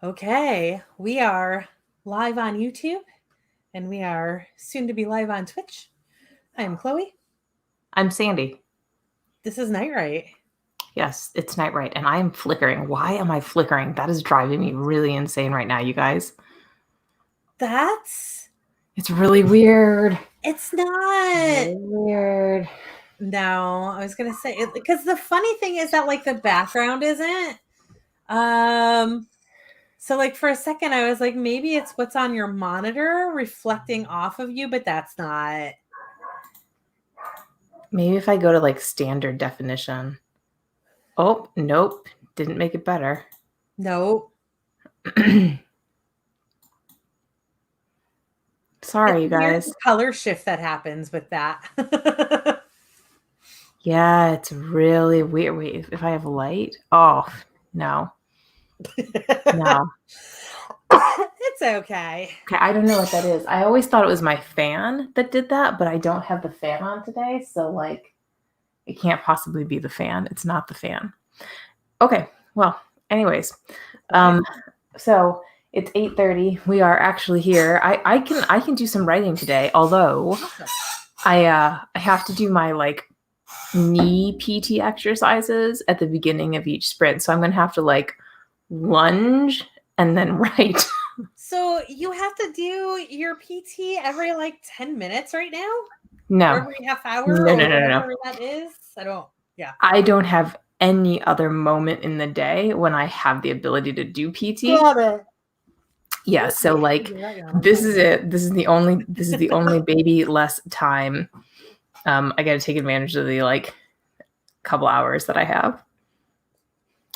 Okay, we are live on YouTube and we are soon to be live on Twitch. I am Chloe. I'm Sandy. This is Night Right. Yes, it's night right, and I am flickering. Why am I flickering? That is driving me really insane right now, you guys. That's It's really weird. it's not. Really weird. No, I was gonna say it because the funny thing is that like the background isn't. Um, so like for a second I was like, maybe it's what's on your monitor reflecting off of you, but that's not. Maybe if I go to like standard definition. Oh, nope. Didn't make it better. Nope. Sorry, you Weird guys. color shift that happens with that. Yeah, it's really weird. Wait, if I have light? Oh, no. No. It's okay. Okay, I don't know what that is. I always thought it was my fan that did that, but I don't have the fan on today, so like it can't possibly be the fan. It's not the fan. Okay, well, anyways. So it's 8:30. We are actually here. I can do some writing today, although I have to do my like knee PT exercises at the beginning of each sprint. So I'm gonna have to like lunge and then write. So you have to do your PT every like 10 minutes right now? No. Or every half hour No, or no, no, no, no. whatever that is? I don't. Yeah. I don't have any other moment in the day when I have the ability to do PT. Got it. Yeah, so like this is it. This is the only baby less time. I got to take advantage of the like couple hours that I have.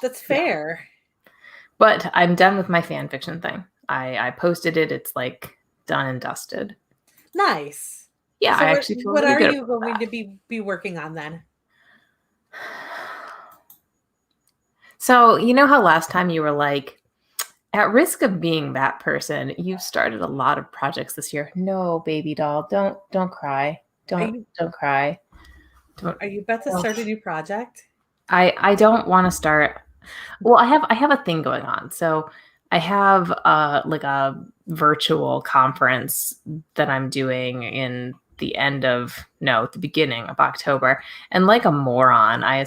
That's fair. Yeah. But I'm done with my fan fiction thing. I posted it. It's like done and dusted. Nice. Yeah, so I actually feel what really are good you about going that. to be working on then? So, you know how last time you were like, at risk of being that person, you've started a lot of projects this year. No, baby doll, don't cry. Don't cry. Are you about to start a new project? I don't want to start. Well, I have a thing going on. So I have like a virtual conference that I'm doing in the beginning of October. And like a moron, I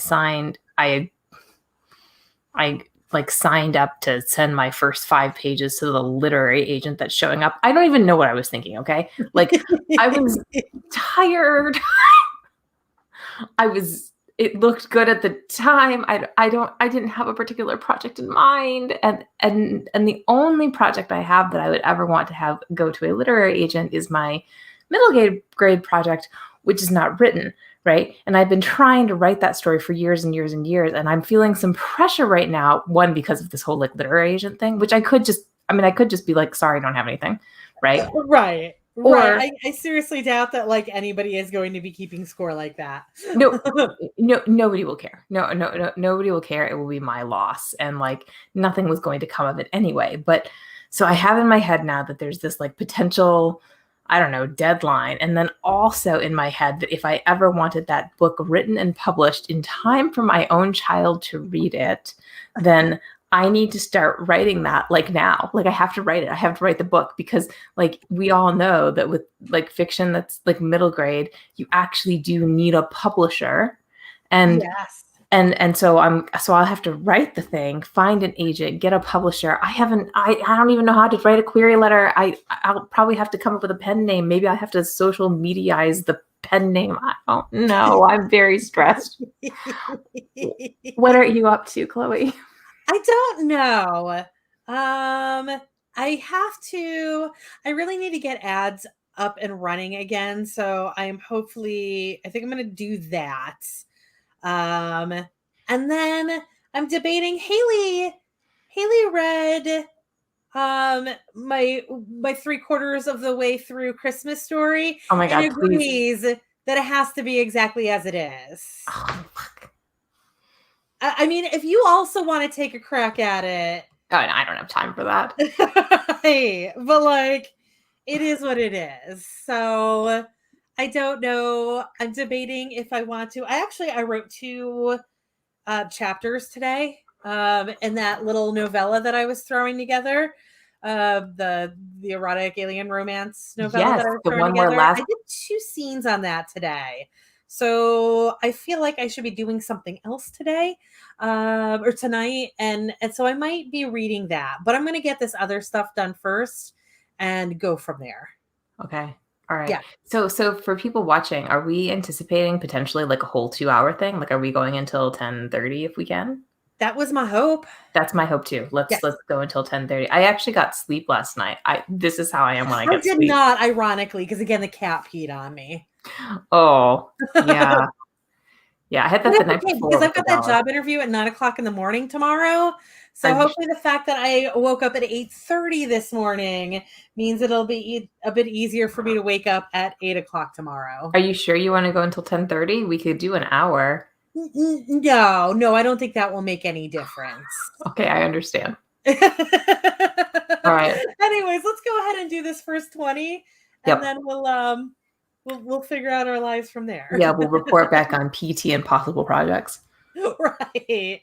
like signed up to send my first 5 pages to the literary agent that's showing up. I don't even know what I was thinking, okay? Like I was tired. It looked good at the time. I didn't have a particular project in mind. And the only project I have that I would ever want to have go to a literary agent is my middle grade project, which is not written. Right. And I've been trying to write that story for years and years and years. And I'm feeling some pressure right now. One, because of this whole like literary agent thing, which I could just be like, sorry, I don't have anything. Right. Right. Or, right. I seriously doubt that like anybody is going to be keeping score like that. no, nobody will care. No, nobody will care. It will be my loss. And like nothing was going to come of it anyway. But so I have in my head now that there's this like potential, I don't know, deadline. And then also in my head that if I ever wanted that book written and published in time for my own child to read it, then I need to start writing that like now. Like I have to write it. I have to write the book because like we all know that with like fiction that's like middle grade, you actually do need a publisher. And yes. And so I'll have to write the thing, find an agent, get a publisher. I don't even know how to write a query letter. I'll probably have to come up with a pen name. Maybe I have to social mediaize the pen name. I don't know. I'm very stressed. What are you up to, Chloe? I don't know. I really need to get ads up and running again. So I think I'm going to do that. And then I'm debating Haley read my 3/4 of the way through Christmas Story. Oh my God, and agrees that it has to be exactly as it is. Oh, fuck. I mean, if you also want to take a crack at it. Oh, no, I don't have time for that. Hey, but like, it is what it is. So I don't know. I'm debating if I want to. I wrote 2 chapters today. in that little novella that I was throwing together, the erotic alien romance novella Yes, that I was the throwing one where together. I last. did 2 scenes on that today. So I feel like I should be doing something else today, or tonight, and so I might be reading that. But I'm going to get this other stuff done first and go from there. Okay. All right. Yeah, So for people watching, are we anticipating potentially like a whole 2 hour thing? Like, are we going until 10:30 if we can? that was my hope. That's my hope too. Let's Yes. let's go until 10:30. I actually got sleep last night. This is how I am when I I get did sleep. not, ironically, because again, the cat peed on me. Oh, yeah. Yeah, I had But that the that's night okay because before with I've the got that dog. job interview at 9 o'clock in the morning tomorrow. Are So you hopefully the fact that I woke up at 8:30 this morning means it'll be a bit easier for me to wake up at 8 o'clock tomorrow. are you sure you want to go until 10:30? We could do an hour. No, I don't think that will make any difference. Okay, I understand. Anyways, All right. let's go ahead and do this first 20 and Yep. then we'll figure out our lives from there. Yeah, we'll report back on PT and possible projects. Right.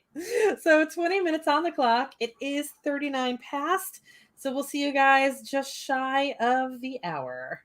So 20 minutes on the clock. It is 39 past. So we'll see you guys just shy of the hour.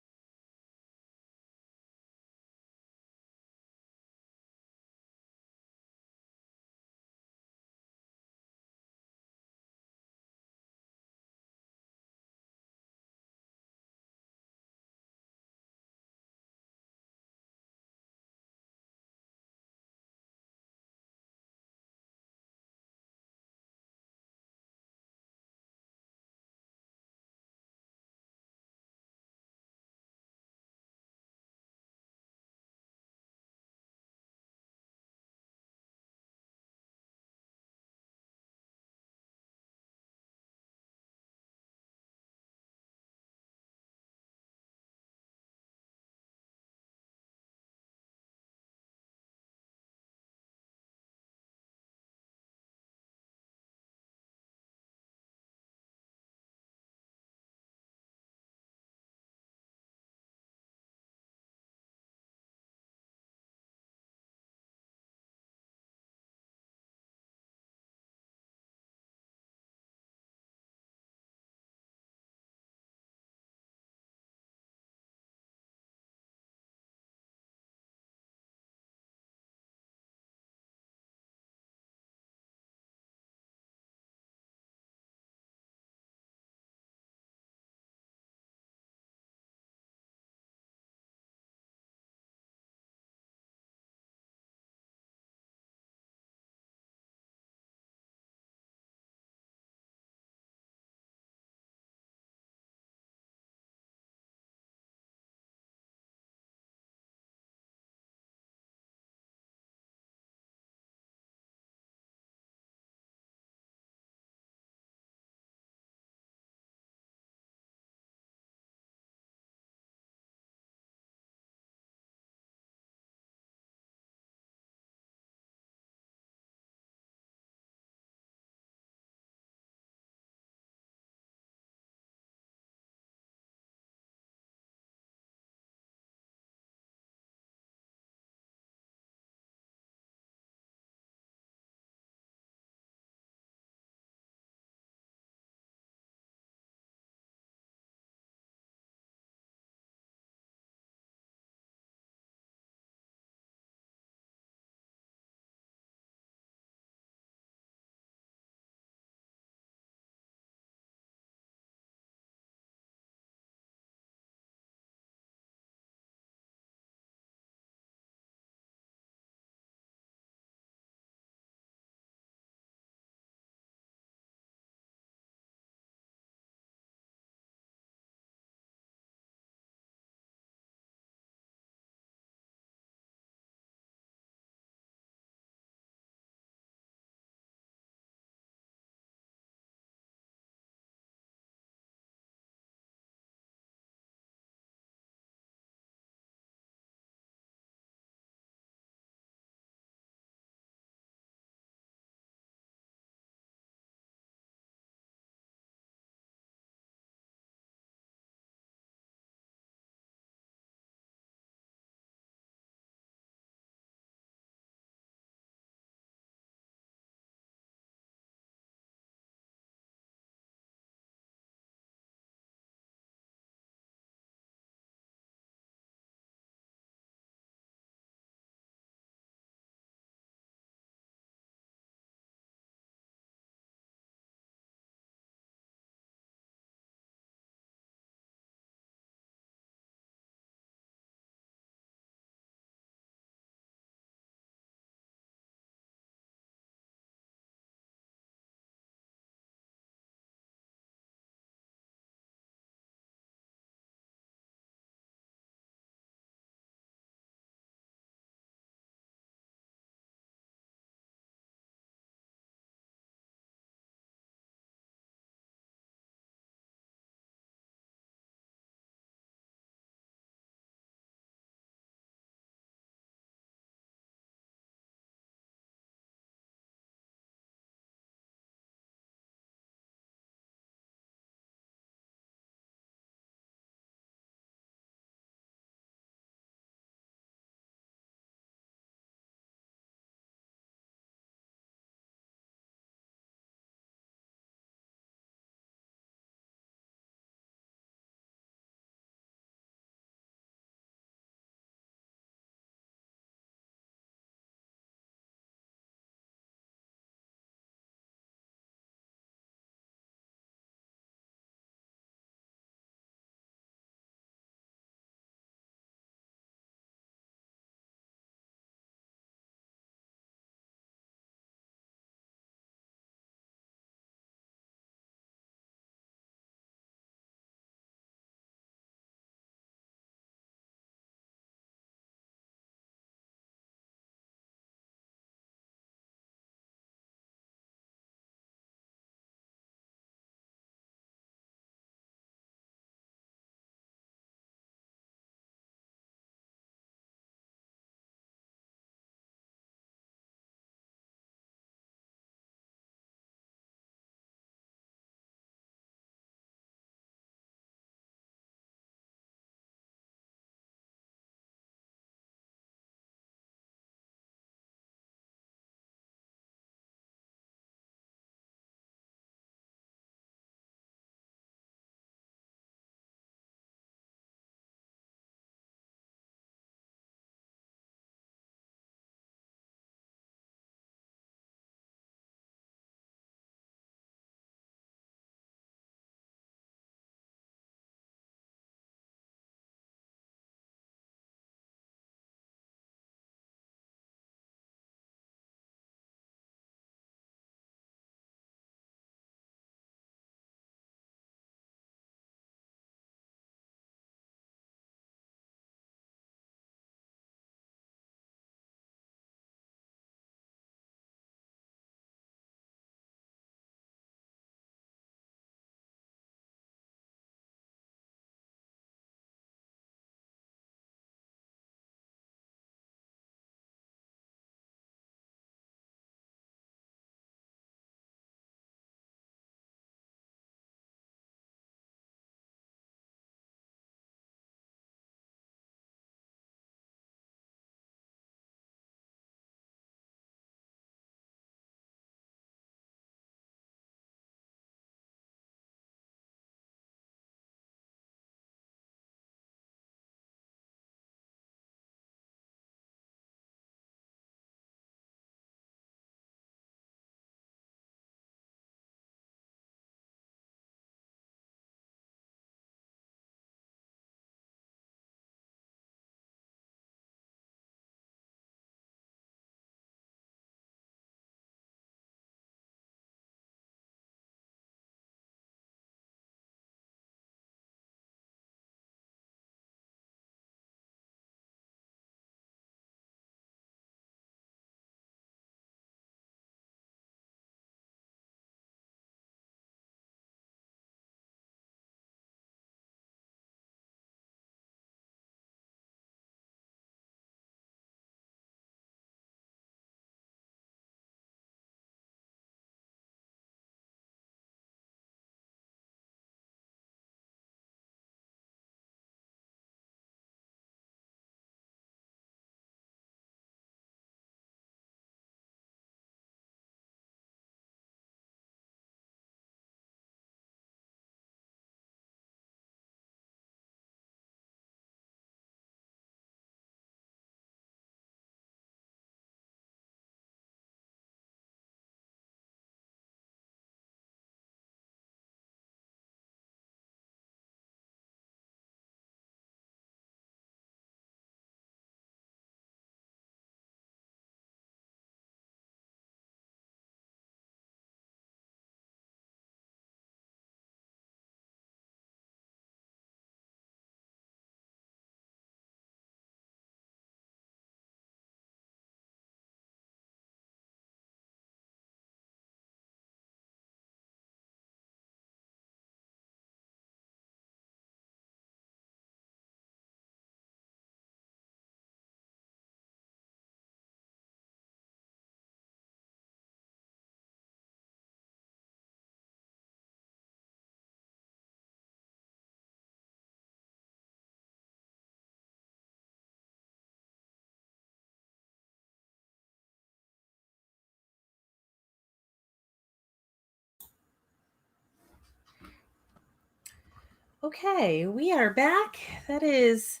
Okay, we are back. That is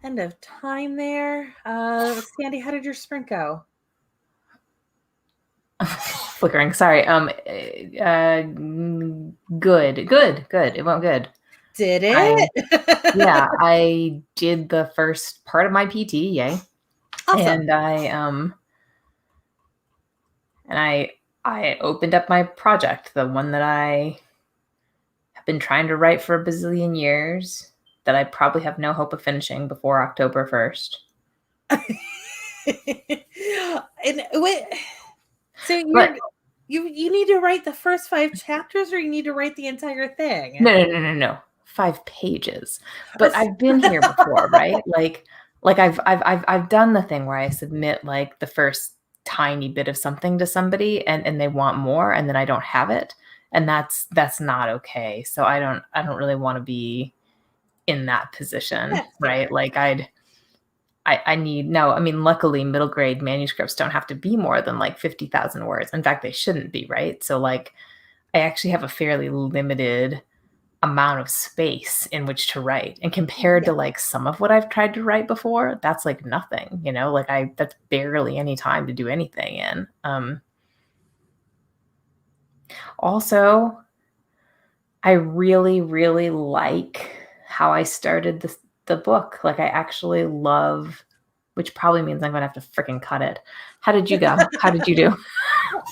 end of time there. Sandy, how did your sprint go? Flickering. Sorry. Good. It went good. Did I it? Yeah, I did the first part of my PT, yay. Awesome. And I opened up my project, the one that I have been trying to write for a bazillion years, that I probably have no hope of finishing before October 1st. And wait, so But you need to write the first 5 chapters, or you need to write the entire thing? no. 5 pages. But I've been here before, right? Like I've done the thing where I submit like the first tiny bit of something to somebody and they want more and then I don't have it. And that's not okay. So I don't really want to be in that position, That's right? fair. Like I need no, I mean, luckily middle grade manuscripts don't have to be more than like 50,000 words. In fact, they shouldn't be, right? So like I actually have a fairly limited amount of space in which to write. And compared Yeah. to like some of what I've tried to write before, that's like nothing, like that's barely any time to do anything in. Also, I really, really like how I started the book. Like I actually love, which probably means I'm gonna have to freaking cut it. How did you go? How did you do?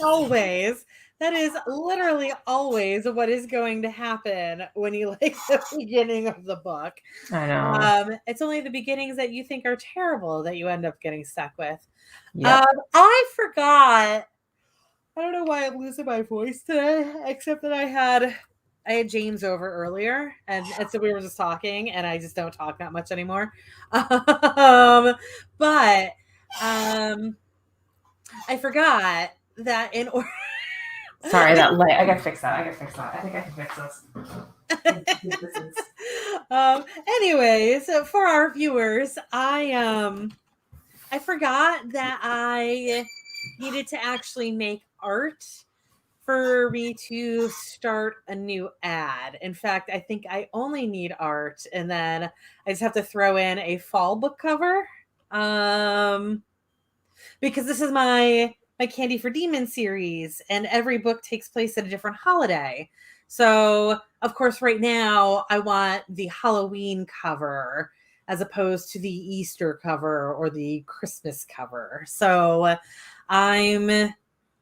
Always. That is literally always what is going to happen when you like the beginning of the book. I know. It's only the beginnings that you think are terrible that you end up getting stuck with. Yep. I forgot. I don't know why I'm losing my voice today, except that I had James over earlier, and so we were just talking, and I just don't talk that much anymore. But I forgot that in order. Sorry, that light. I gotta fix that. I think I can fix this. This is Anyways, for our viewers, I forgot that I needed to actually make art for me to start a new ad. In fact, I think I only need art, and then I just have to throw in a fall book cover. Because this is my Candy for Demons series, and every book takes place at a different holiday. So, of course, right now I want the Halloween cover as opposed to the Easter cover or the Christmas cover. So, I'm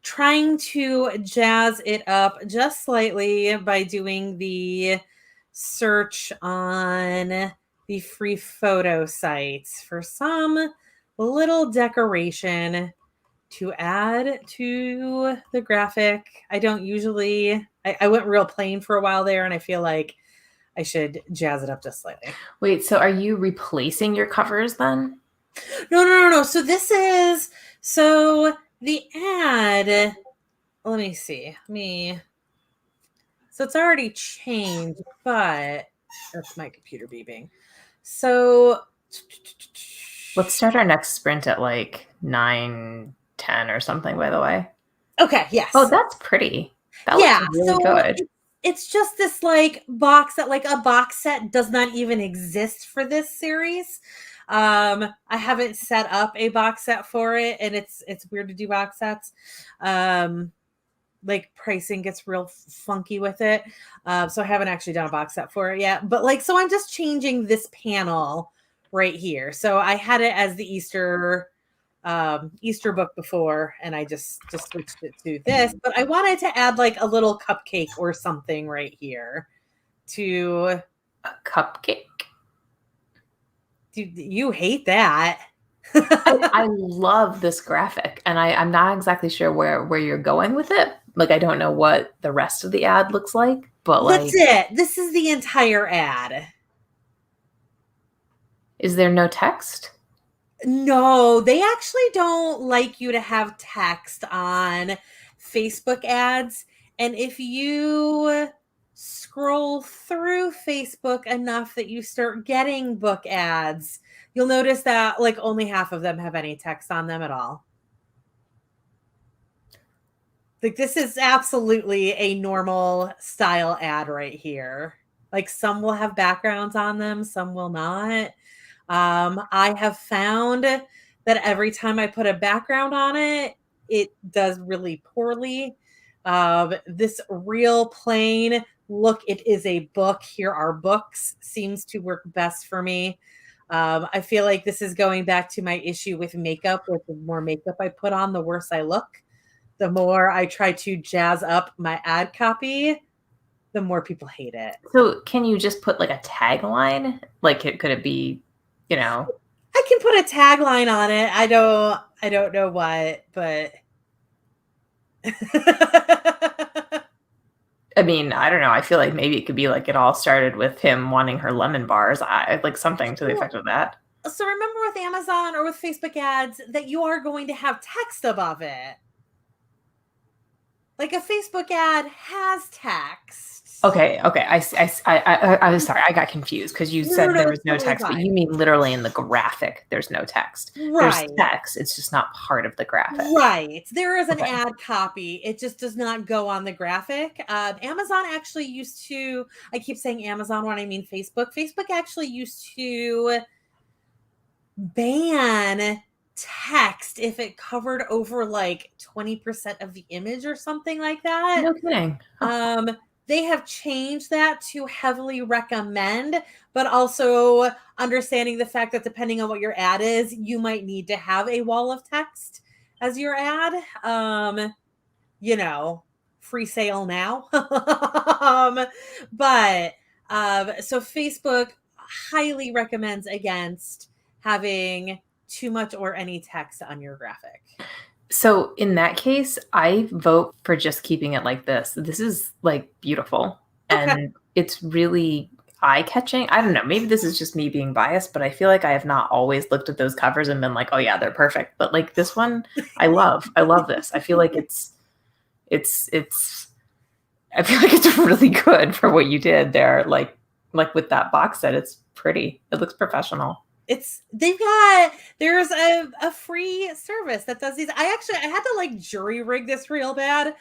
trying to jazz it up just slightly by doing the search on the free photo sites for some little decoration to add to the graphic. I don't usually, I went real plain for a while there, and I feel like I should jazz it up just slightly. Wait, so are you replacing your covers then? No. So the ad, let me see. So it's already changed, but that's my computer beeping. So Let's start our next sprint at like 9:10 or something, by the way. okay, Oh, yes. that's pretty. That looks Yeah, really so good. it's just this like box that like a box set does not even exist for this series. I haven't set up a box set for it, and it's weird to do box sets. Like pricing gets real funky with it. So I haven't actually done a box set for it yet. But like, so I'm just changing this panel right here. So I had it as the Easter book before, and I just switched it to this. But I wanted to add like a little cupcake or something right here to. A cupcake. You hate that. I love this graphic, and I'm not exactly sure where you're going with it. Like, I don't know what the rest of the ad looks like, but That's like, it. This is the entire ad. is there no text? No, they actually don't like you to have text on Facebook ads. And if you scroll through Facebook enough that you start getting book ads, you'll notice that like only half of them have any text on them at all. Like this is absolutely a normal style ad right here. Like some will have backgrounds on them, some will not. I have found that every time I put a background on it, it does really poorly. This real plain look, it is a book. Here are books seems to work best for me. I feel like this is going back to my issue with makeup. With the more makeup I put on, the worse I look. The more I try to jazz up my ad copy, the more people hate it. So can you just put like a tagline? Like, could it be, you know? I can put a tagline on it. I don't know what, but I mean, I don't know. I feel like maybe it could be like it all started with him wanting her lemon bars. Like something to the effect of that. So remember with Amazon or with Facebook ads that you are going to have text above it. Like a Facebook ad has text. Okay. I was sorry. I got confused because you said there was no totally text, but fine. you mean literally in the graphic, there's no text. There's Right. text. It's just not part of the graphic. Right. There is an Okay. ad copy. It just does not go on the graphic. Amazon actually used to, I keep saying Amazon when I mean Facebook. Facebook actually used to ban text if it covered over like 20% of the image or something like that. No kidding. Huh. They have changed that to heavily recommend, but also understanding the fact that depending on what your ad is, you might need to have a wall of text as your ad. You know, free sale now. But so Facebook highly recommends against having too much or any text on your graphic. So in that case, I vote for just keeping it like this. This is like beautiful Okay. and it's really eye-catching. I don't know, maybe this is just me being biased, but I feel like I have not always looked at those covers and been like, "Oh yeah, they're perfect." But like this one, I love. I love this. I feel like it's I feel like it's really good for what you did there. Like with that box set, it's pretty. It looks professional. There's a free service that does these. I had to like jury rig this real bad.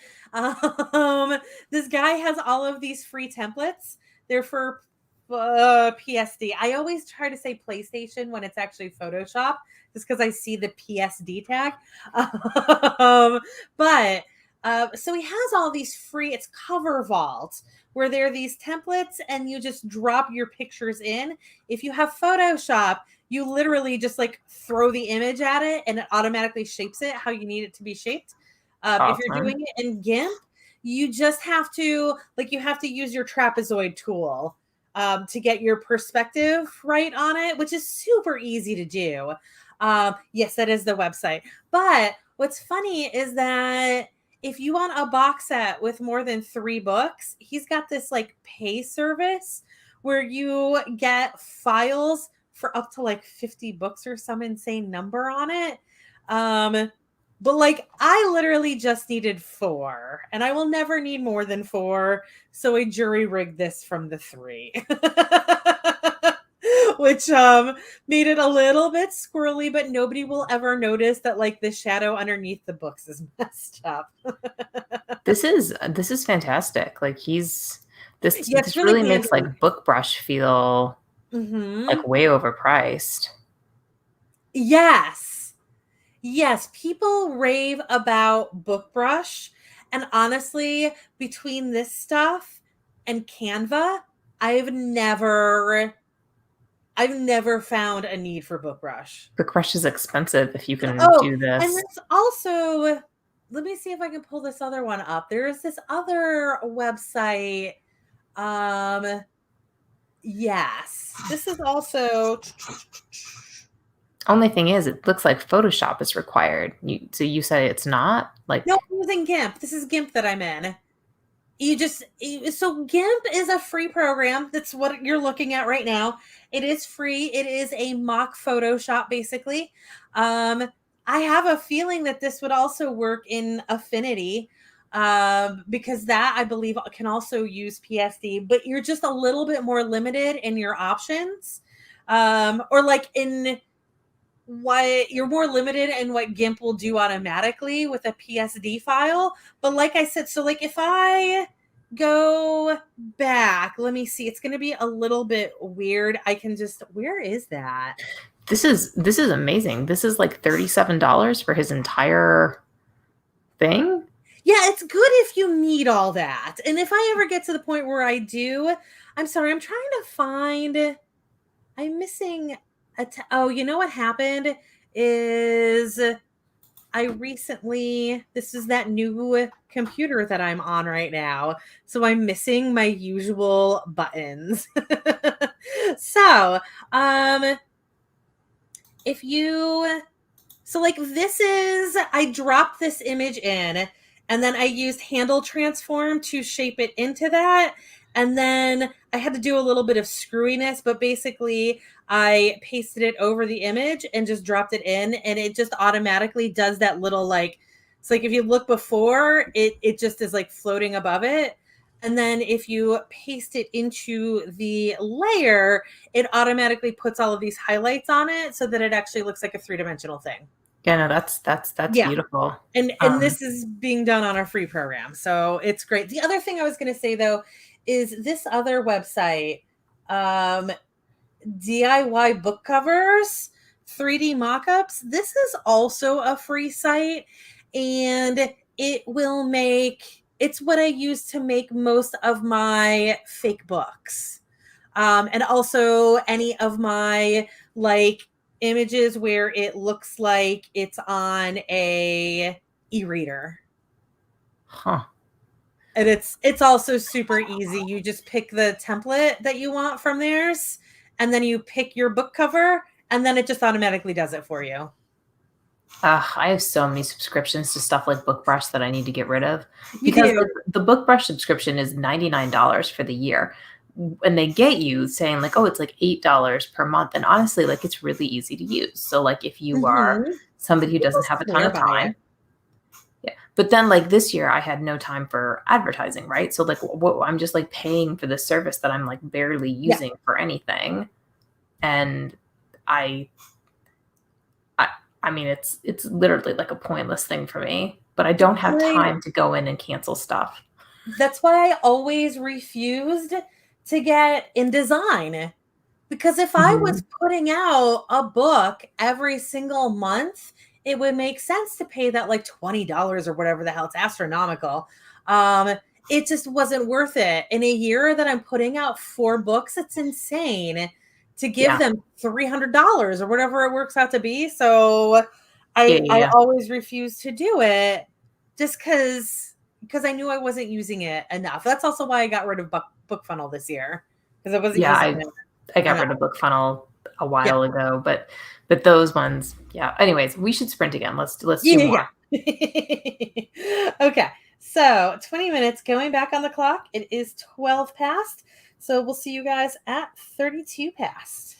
This guy has all of these free templates. They're for PSD. I always try to say PlayStation when it's actually Photoshop, just because I see the PSD tag. But so he has all these free. It's Cover Vault, where there are these templates, and you just drop your pictures in. If you have Photoshop, you literally just like throw the image at it and it automatically shapes it how you need it to be shaped. If you're Awesome. doing it in GIMP, you just have to use your trapezoid tool to get your perspective right on it, which is super easy to do. Yes, that is the website. But what's funny is that if you want a box set with more than 3 books, he's got this like pay service where you get files for up to like 50 books or some insane number on it. But like I literally just needed 4 and I will never need more than 4. So I jury rigged this from the 3. Which made it a little bit squirrely, but nobody will ever notice that like the shadow underneath the books is messed up. This is fantastic. Like Yeah, it's this really really makes handy. like Book Brush feel Mm-hmm. like way overpriced. Yes. Yes, people rave about BookBrush, and honestly, between this stuff and Canva, I've never found a need for BookBrush. Book Brush is expensive if you can Oh, do and this. there's also, let me see if I can pull this other one up. There's this other website. Um, yes, this is also. Only thing is, it looks like Photoshop is required. So you say it's not No, like I'm using GIMP. This is GIMP that I'm in. So GIMP is a free program. That's what you're looking at right now. It is free. It is a mock Photoshop, basically. I have a feeling that this would also work in Affinity, because that I believe can also use PSD, but you're just a little bit more limited in your options, or like in what you're more limited in what GIMP will do automatically with a PSD file. But like I said, so like if I go back. Let me see. It's going to be a little bit weird. I can just, where is that? This is amazing. This is like $37 for his entire thing. Yeah, it's good if you need all that. And if I ever get to the point where I do, I'm sorry, I'm trying to find, I'm missing oh, you know what happened is I recently, this is that new computer that I'm on right now. So I'm missing my usual buttons. So, um, if you, so like this is, I dropped this image in and then I used handle transform to shape it into that. And then I had to do a little bit of screwiness, but basically I pasted it over the image and just dropped it in, and it just automatically does that little like, it's like if you look before, it just is like floating above it. And then if you paste it into the layer, it automatically puts all of these highlights on it so that it actually looks like a three-dimensional thing. Yeah, no, that's Yeah. beautiful. And this is being done on a free program. So it's great. The other thing I was going to say though is this other website, DIY book covers, 3D mockups. This is also a free site, and it will make, it's what I use to make most of my fake books. And also any of my like images where it looks like it's on a e-reader. Huh. And it's also super easy. You just pick the template that you want from theirs, and then you pick your book cover, and then it just automatically does it for you. I have so many subscriptions to stuff like BookBrush that I need to get rid of You because do. the BookBrush subscription is $99 for the year. And they get you saying like, oh, it's like $8 per month. And honestly, like it's really easy to use. So like if you are Mm-hmm. somebody who People doesn't have a ton swear of by it. time, yeah. But then like this year I had no time for advertising, right? So like I'm just like paying for this service that I'm like barely Yeah. using for anything. And I I I mean it's literally like a pointless thing for me, but I That's don't have why time to go in and cancel stuff. that's why I always refused to get InDesign. Because if I was Mhm. putting out a book every single month, it would make sense to pay that like $20 or whatever the hell. It's astronomical. Um, it just wasn't worth it. In a year that I'm putting out 4 books, it's insane to give Yeah. them $300 or whatever it works out to be. So Yeah, I yeah, always refused to do it just because I knew I wasn't using it enough. That's also why I got rid of book funnel this year, because I wasn't yeah. using I it got enough. rid of BookFunnel a Yeah. while ago, but those ones, yeah. Anyways, we should sprint again. Let's do Yeah, more. yeah. Okay. So 20 minutes going back on the clock. It is 12 past. So we'll see you guys at 32 past.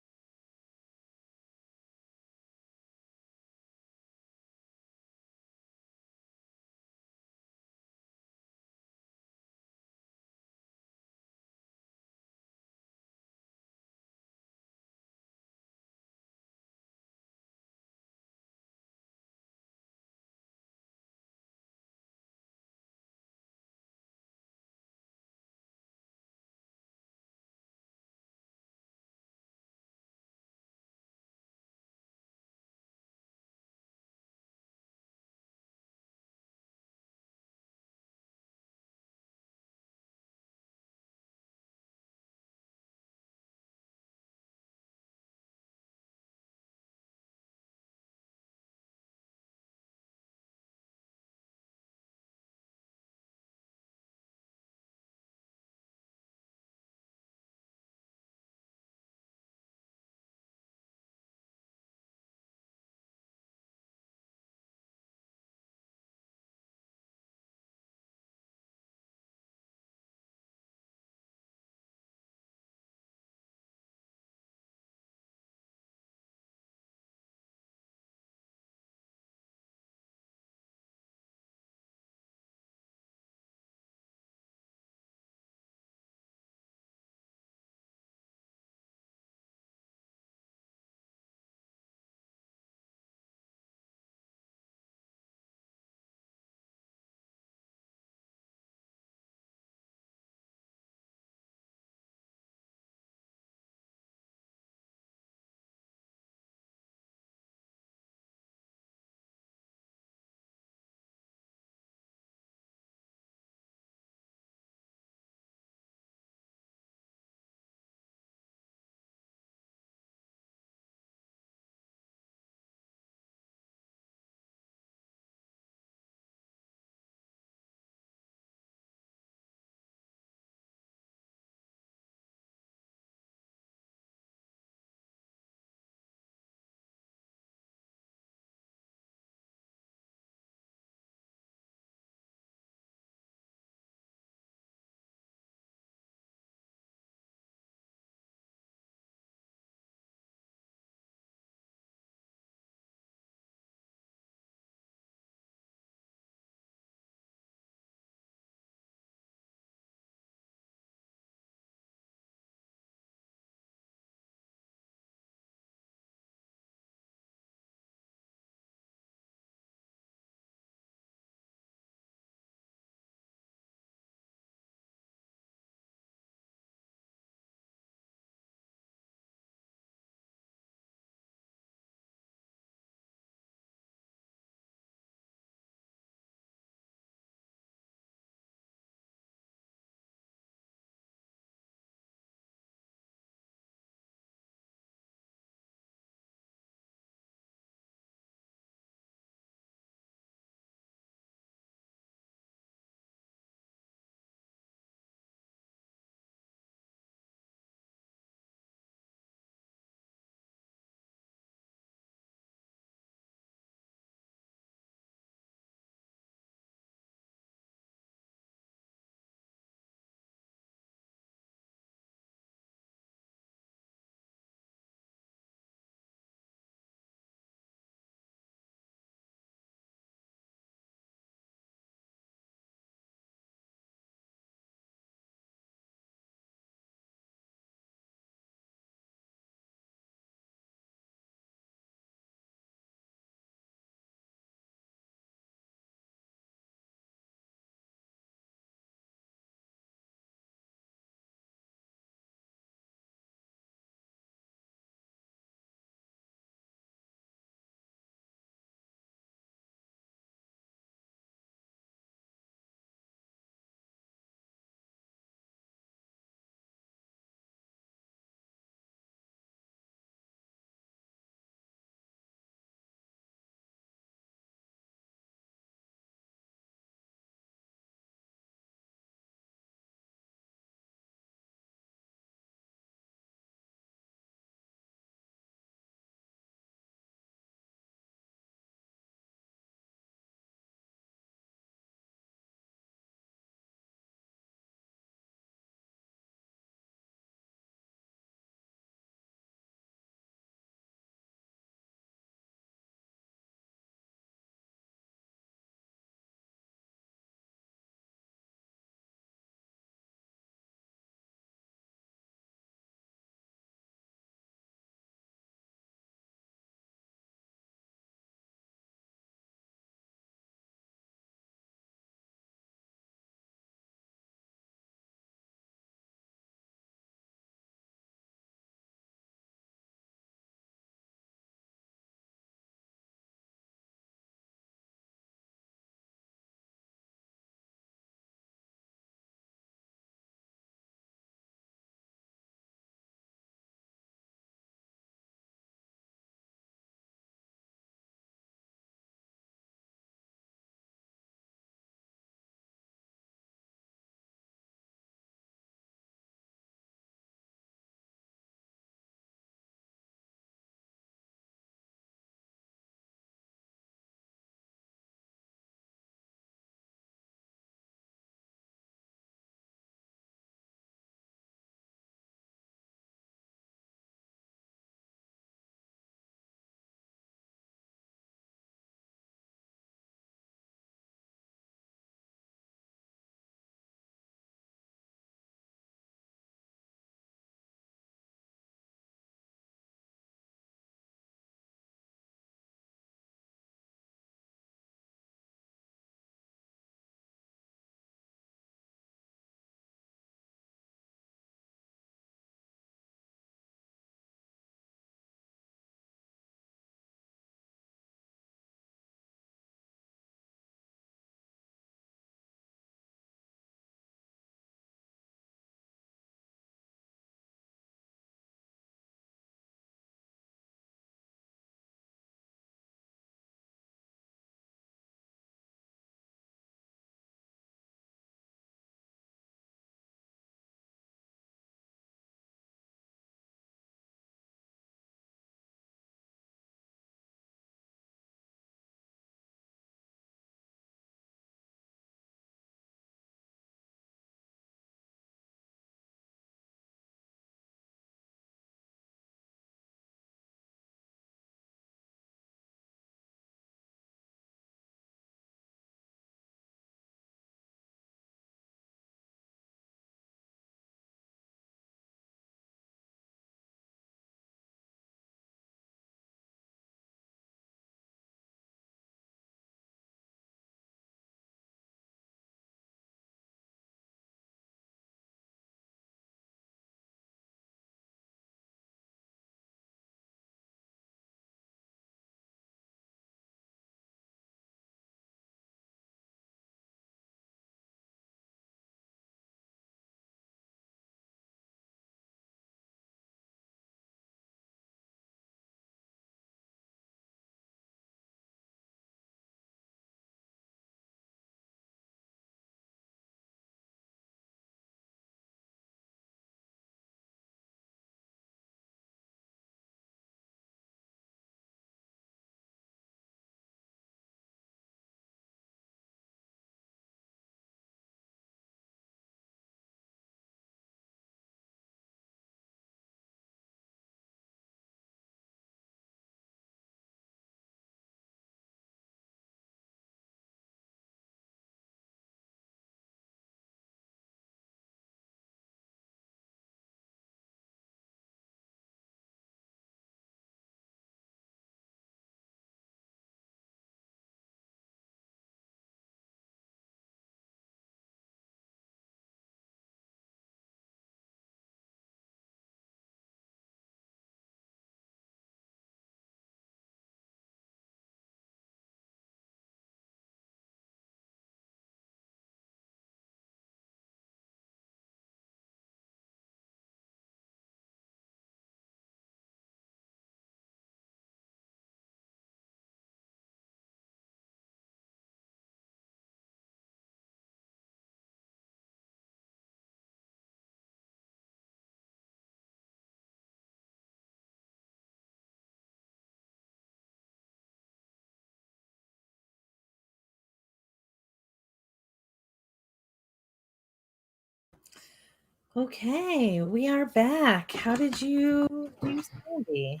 Okay, we are back. How did you do, Sandy?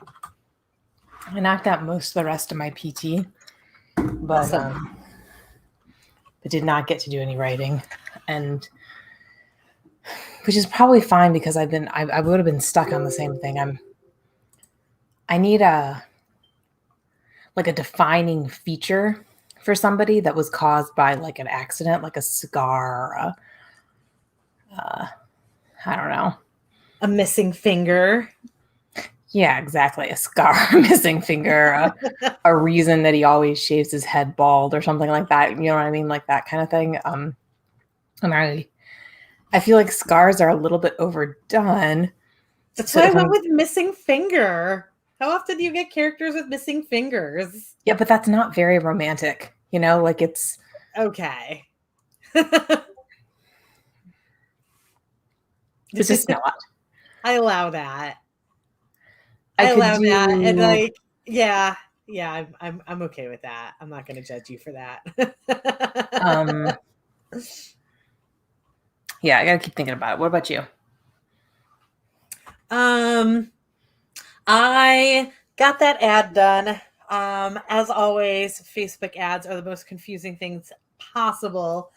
I knocked out most of the rest of my PT, but Awesome. but did not get to do any writing, and which is probably fine because I would have been stuck on the same thing. I need a defining feature for somebody that was caused by like an accident, like a scar, I don't know. A missing finger. Yeah, exactly. A scar, a missing finger, a reason that he always shaves his head bald or something like that. You know what I mean? Like that kind of thing. And I feel like scars are a little bit overdone. That's So why I if went I'm with missing finger. How often do you get characters with missing fingers? Yeah, but that's not very romantic, you know? Like it's Okay. just not. I allow that. I I could allow that, and do like, yeah, I'm okay with that. I'm not going to judge you for that. um yeah, I gotta keep thinking about it. What about you? um, I got that ad done. As always, Facebook ads are the most confusing things possible.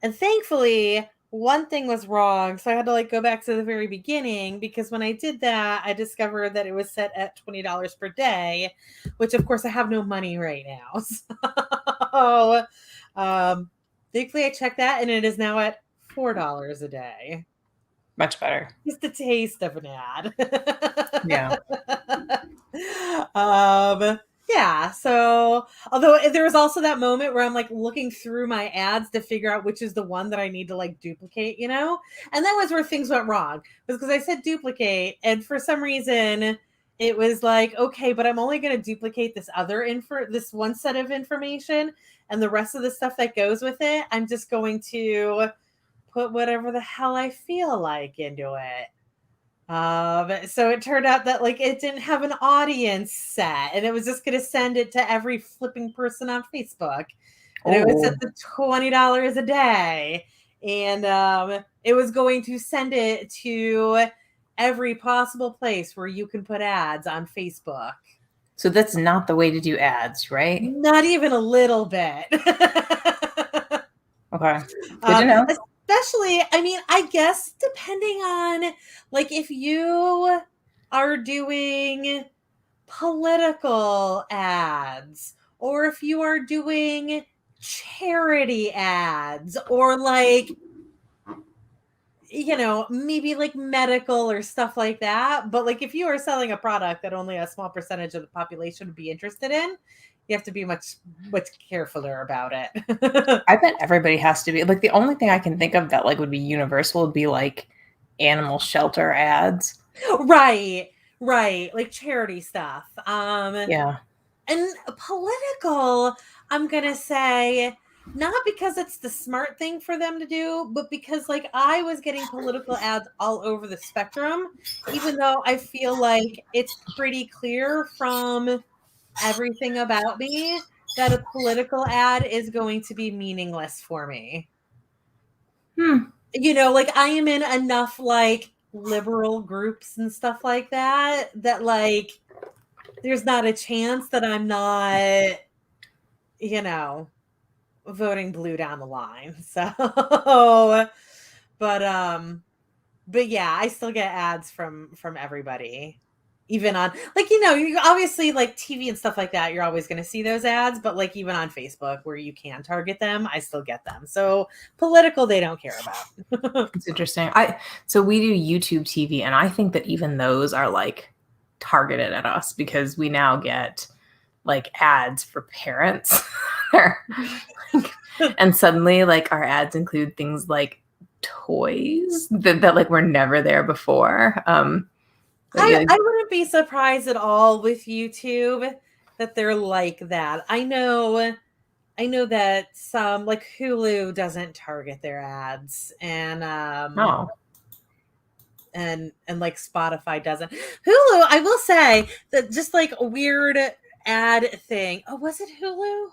And thankfully, one thing was wrong. So I had to like go back to the very beginning because when I did that, I discovered that it was set at $20 per day, which of course I have no money right now. So thankfully I checked that and it is now at $4 a day. Much better. Just a taste of an ad. Yeah. Yeah, so although there was also that moment where I'm like looking through my ads to figure out which is the one that I need to like duplicate, you know? And that was where things went wrong. Was because I said duplicate and for some reason it was like, okay, but I'm only going to duplicate this one set of information and the rest of the stuff that goes with it, I'm just going to put whatever the hell I feel like into it. So it turned out that like it didn't have an audience set and it was just going to send it to every flipping person on Facebook. And it was Oh, set to $20 a day. And it was going to send it to every possible place where you can put ads on Facebook. so that's not the way to do ads, right? Not even a little bit. Okay. Good to know. Especially, I mean, I guess depending on like if you are doing political ads or if you are doing charity ads or like maybe like medical or stuff like that, but like if you are selling a product that only a small percentage of the population would be interested in, you have to be much carefuler about it. I bet everybody has to be like the only thing I can think of that like would be universal would be like animal shelter ads. Right, like charity stuff. Yeah. And political, I'm gonna say not because it's the smart thing for them to do, but because like I was getting political ads all over the spectrum, even though I feel like it's pretty clear from everything about me that a political ad is going to be meaningless for me. Like I am in enough like liberal groups and stuff like that like there's not a chance that I'm not, voting blue down the line. So, but yeah, I still get ads from everybody. Even on like, you obviously like TV and stuff like that, you're always going to see those ads, but like even on Facebook where you can target them, I still get them. So political, they don't care about. It's interesting. So we do YouTube TV and I think that even those are like targeted at us because we now get like ads for parents. And suddenly like our ads include things like toys that like were never there before. I wouldn't be surprised at all with YouTube that they're like that. I know that some like Hulu doesn't target their ads Oh, and like Spotify doesn't. Hulu, I will say that just like a weird ad thing. Oh, was it Hulu?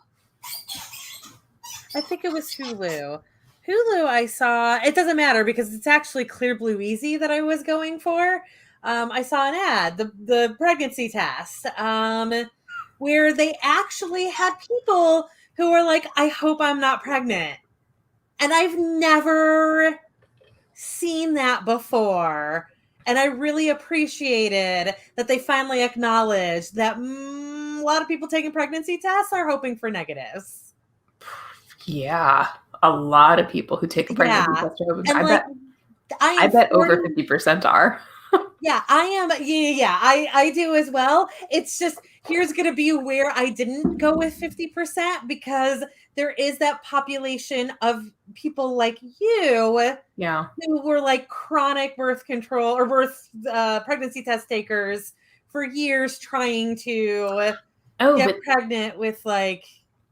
I think it was Hulu. Hulu, I saw, it doesn't matter because it's actually Clear Blue Easy that I was going for. I saw an ad, the pregnancy test, where they actually had people who were like, I hope I'm not pregnant. And I've never seen that before. And I really appreciated that they finally acknowledged that a lot of people taking pregnancy tests are hoping for negatives. Yeah, a lot of people who take a pregnancy test are hoping. And like, I bet over 50% are. Yeah, I am. Yeah, I do as well. It's just, here's going to be where I didn't go with 50% because there is that population of people like you Yeah. who were like chronic birth control or pregnancy test takers for years trying to get pregnant with like,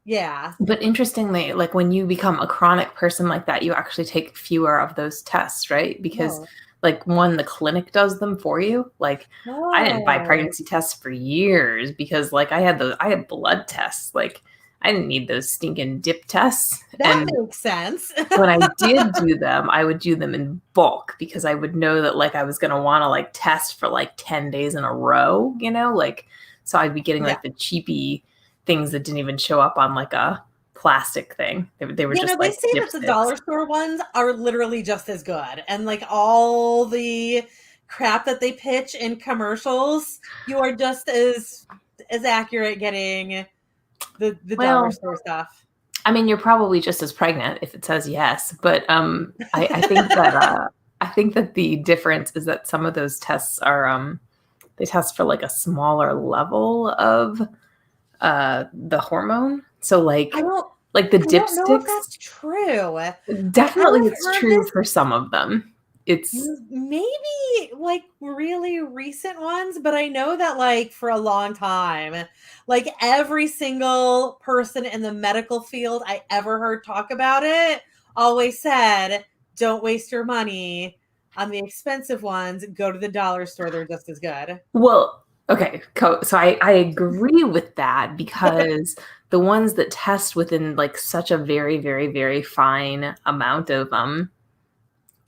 yeah. But interestingly, like when you become a chronic person like that, you actually take fewer of those tests, right? Because like one, the clinic does them for you. Like I didn't buy pregnancy tests for years because like I had blood tests. Like I didn't need those stinking dip tests. That makes sense. When I did do them, I would do them in bulk because I would know that like I was going to want to like test for like 10 days in a row, you know, like, so I'd be getting like the cheapy things that didn't even show up on like a plastic thing. They were just they like say that the dollar store ones are literally just as good. And like all the crap that they pitch in commercials, you are just as accurate getting the dollar store stuff. I mean, you're probably just as pregnant if it says yes, but I think that I think that the difference is that some of those tests are they test for like a smaller level of the hormone. So like the dipsticks. I don't know if that's true. Definitely it's true for some of them. It's maybe like really recent ones, but I know that like for a long time, like every single person in the medical field I ever heard talk about it always said, don't waste your money on the expensive ones. Go to the dollar store. They're just as good. Well, okay. So I agree with that because the ones that test within like such a very, very, very fine amount of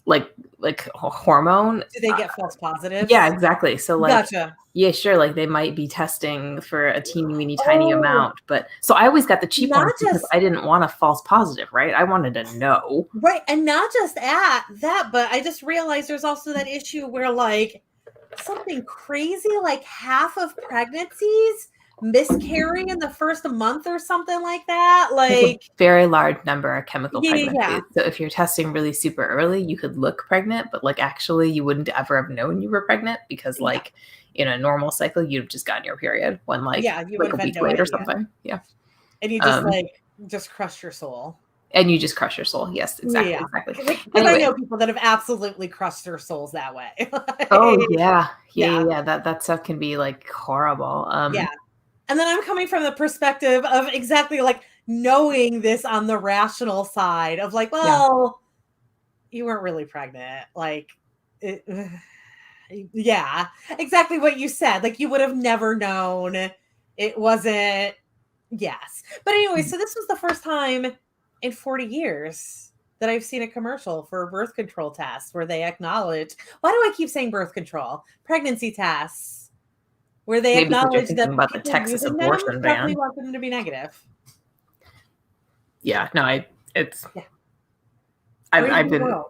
like hormone. Do they get false positives? Yeah, exactly. So like, gotcha. Yeah, sure. Like they might be testing for a teeny weeny tiny amount, but so I always got the cheap ones because I didn't want a false positive, right? I wanted to know. Right. And not just at that, but I just realized there's also that issue where like something crazy, like half of pregnancies miscarry in the first month or something like that. Like a very large number of chemical pregnancies. Yeah. So if you're testing really super early, you could look pregnant, but like actually you wouldn't ever have known you were pregnant because like in a normal cycle, you'd have just gotten your period when like, you would like a week late or something. Yeah. And you just crushed your soul. And you just crush your soul. Yes, exactly. Yeah. Exactly. Because I know people that have absolutely crushed their souls that way. Oh yeah. That stuff can be like horrible. Yeah. And then I'm coming from the perspective of exactly like knowing this on the rational side of like, well, you weren't really pregnant. Like, yeah, exactly what you said. Like you would have never known it wasn't. Yes. But anyway, so this was the first time in 40 years that I've seen a commercial for a birth control test where they acknowledge, why do I keep saying birth control? Pregnancy tests, where they acknowledge that about the Texas abortion ban want them to be negative. Yeah, no, I've been world.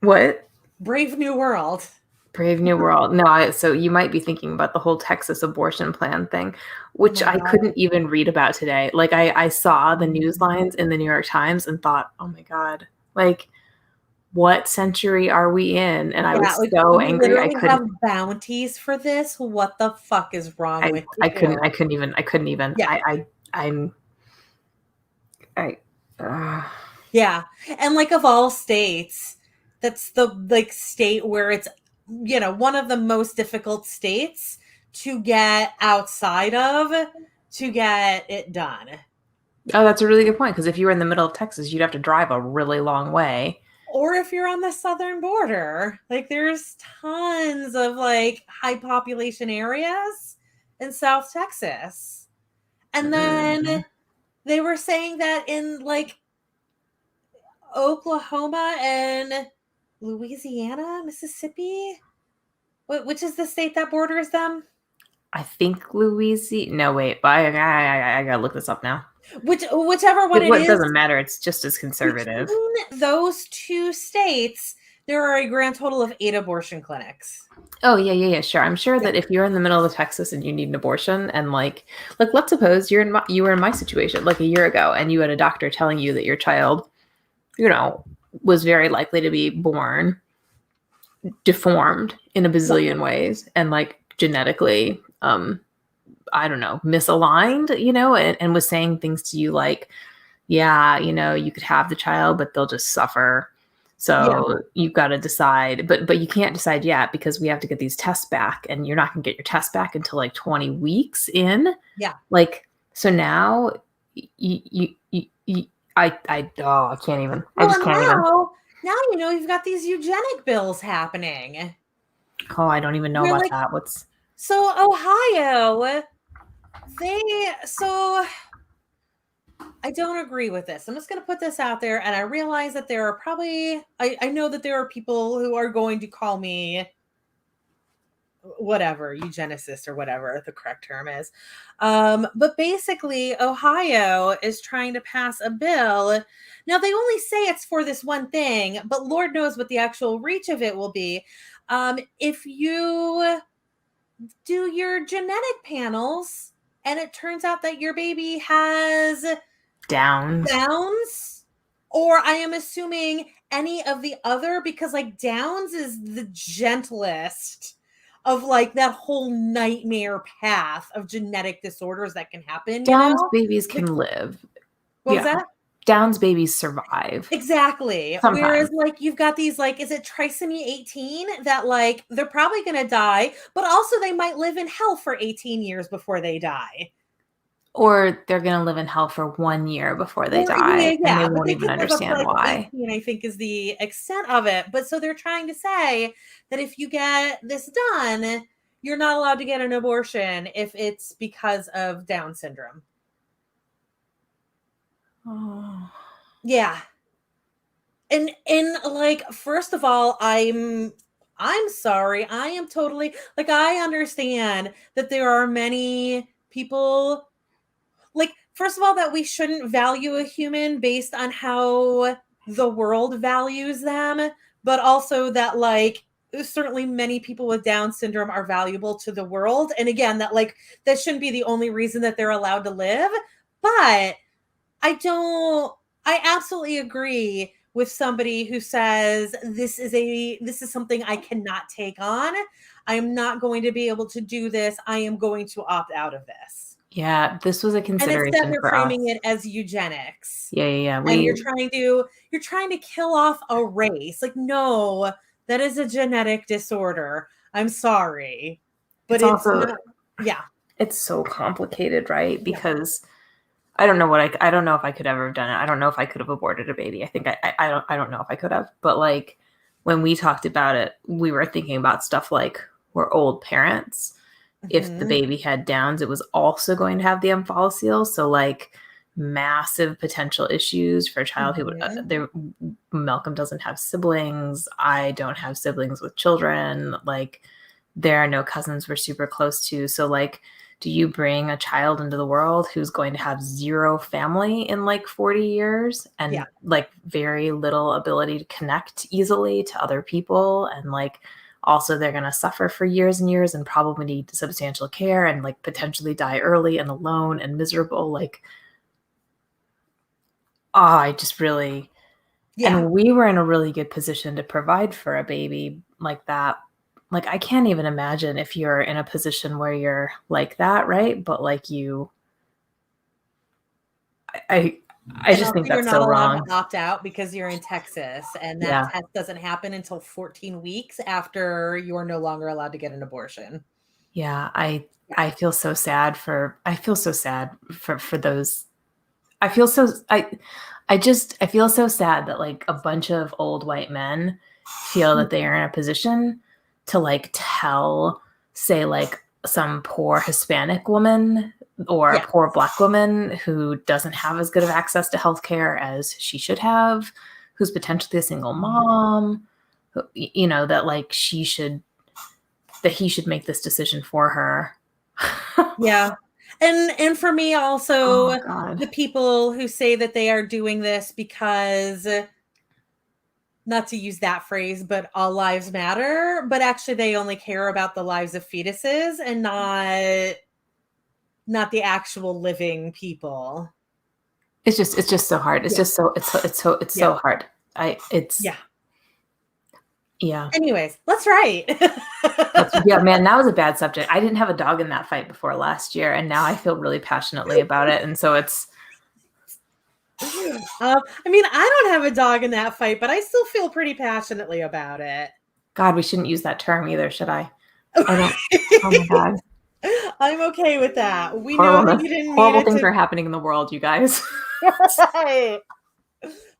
What? Brave New World. Brave New World. No, so you might be thinking about the whole Texas abortion plan thing, which I couldn't even read about today. Like I saw the news lines in the New York Times and thought, oh my God, like what century are we in? And I was so angry. I couldn't have bounties for this. What the fuck is wrong with you? I couldn't even. Yeah. Yeah. And like of all states, that's the like state where it's, you know, one of the most difficult states to get outside of to get it done. Oh, that's a really good point. Because if you were in the middle of Texas, you'd have to drive a really long way. Or if you're on the southern border, like there's tons of like high population areas in South Texas. And then they were saying that in like Oklahoma and Louisiana, Mississippi. Which is the state that borders them? I think Louisiana. No, wait. I gotta look this up now. Whichever one it What is, doesn't matter. It's just as conservative. between those two states, there are a grand total of 8 abortion clinics. Oh yeah, sure. I'm sure Yeah. that if you're in the middle of Texas and you need an abortion, and like let's suppose you were in my situation like a year ago, and you had a doctor telling you that your child, was very likely to be born deformed in a bazillion ways, and like genetically, I don't know, misaligned, and was saying things to you like, yeah, you could have the child, but they'll just suffer. So you've got to decide, but you can't decide yet because we have to get these tests back, and you're not going to get your tests back until like 20 weeks in. Yeah. Like, so now I can't even. I just can't even. Now you've got these eugenic bills happening. Oh, I don't even know about that. What's so Ohio? I don't agree with this. I'm just going to put this out there, and I realize that there are probably I know that there are people who are going to call me whatever, eugenicist or whatever the correct term is. But basically, Ohio is trying to pass a bill. Now, they only say it's for this one thing, but Lord knows what the actual reach of it will be. If you do your genetic panels and it turns out that your baby has Downs, or I am assuming any of the other, because like Downs is the gentlest of like that whole nightmare path of genetic disorders that can happen. Downs babies can live. What was that? Downs babies survive. Exactly. Sometimes. Whereas like you've got these like, is it trisomy 18 that like they're probably going to die, but also they might live in hell for 18 years before they die. Or they're going to live in hell for 1 year before they die. And they won't even understand why. 18, I think, is the extent of it. But so they're trying to say that if you get this done, you're not allowed to get an abortion if it's because of Down syndrome. Oh. Yeah. And like, first of all, I'm sorry. I am totally like, I understand that there are many people like, first of all, that we shouldn't value a human based on how the world values them, but also that like certainly many people with Down syndrome are valuable to the world. And again, that like that shouldn't be the only reason that they're allowed to live. But I absolutely agree with somebody who says this is something I cannot take on. I am not going to be able to do this. I am going to opt out of this. Yeah, this was a consideration. And instead they're framing it as eugenics. Yeah. And you're trying to kill off a race. Like, no, that is a genetic disorder. I'm sorry. But it's also not, yeah. It's so complicated, right? Because I don't know I don't know if I could ever have done it. I don't know if I could have aborted a baby. I think I don't know if I could have. But like when we talked about it, we were thinking about stuff like we're old parents. If the baby had Downs, it was also going to have the omphalocele. So like massive potential issues for a child who Malcolm doesn't have siblings. I don't have siblings with children. Like there are no cousins we're super close to. So like, do you bring a child into the world who's going to have zero family in like 40 years and like very little ability to connect easily to other people? And like, also, they're going to suffer for years and years and probably need substantial care and like potentially die early and alone and miserable. Like, I just really, and we were in a really good position to provide for a baby like that. Like, I can't even imagine if you're in a position where you're like that, right? But like I just think that's so wrong. You're not allowed to opt out because you're in Texas, and that test doesn't happen until 14 weeks after you are no longer allowed to get an abortion. Yeah, I feel so sad for those. I feel so sad that like a bunch of old white men feel that they are in a position to like tell, say, like some poor Hispanic woman or a poor Black woman who doesn't have as good of access to healthcare as she should have, who's potentially a single mom, you know, that like he should make this decision for her. Yeah. And for me also, Oh God. the people who say that they are doing this because, not to use that phrase, but all lives matter, but actually they only care about the lives of fetuses and not the actual living people. It's just so hard. It's Yeah. just so it's Yeah. so hard. It's Yeah. yeah. Anyways, let's write. Yeah, man, that was a bad subject. I didn't have a dog in that fight before last year, and now I feel really passionately about it. And so it's I mean, I don't have a dog in that fight, but I still feel pretty passionately about it. God, we shouldn't use that term either, should I? I don't. Oh my God. I'm okay with that. We know that you didn't mean Horrible it things to. are happening in the world, you guys. Right.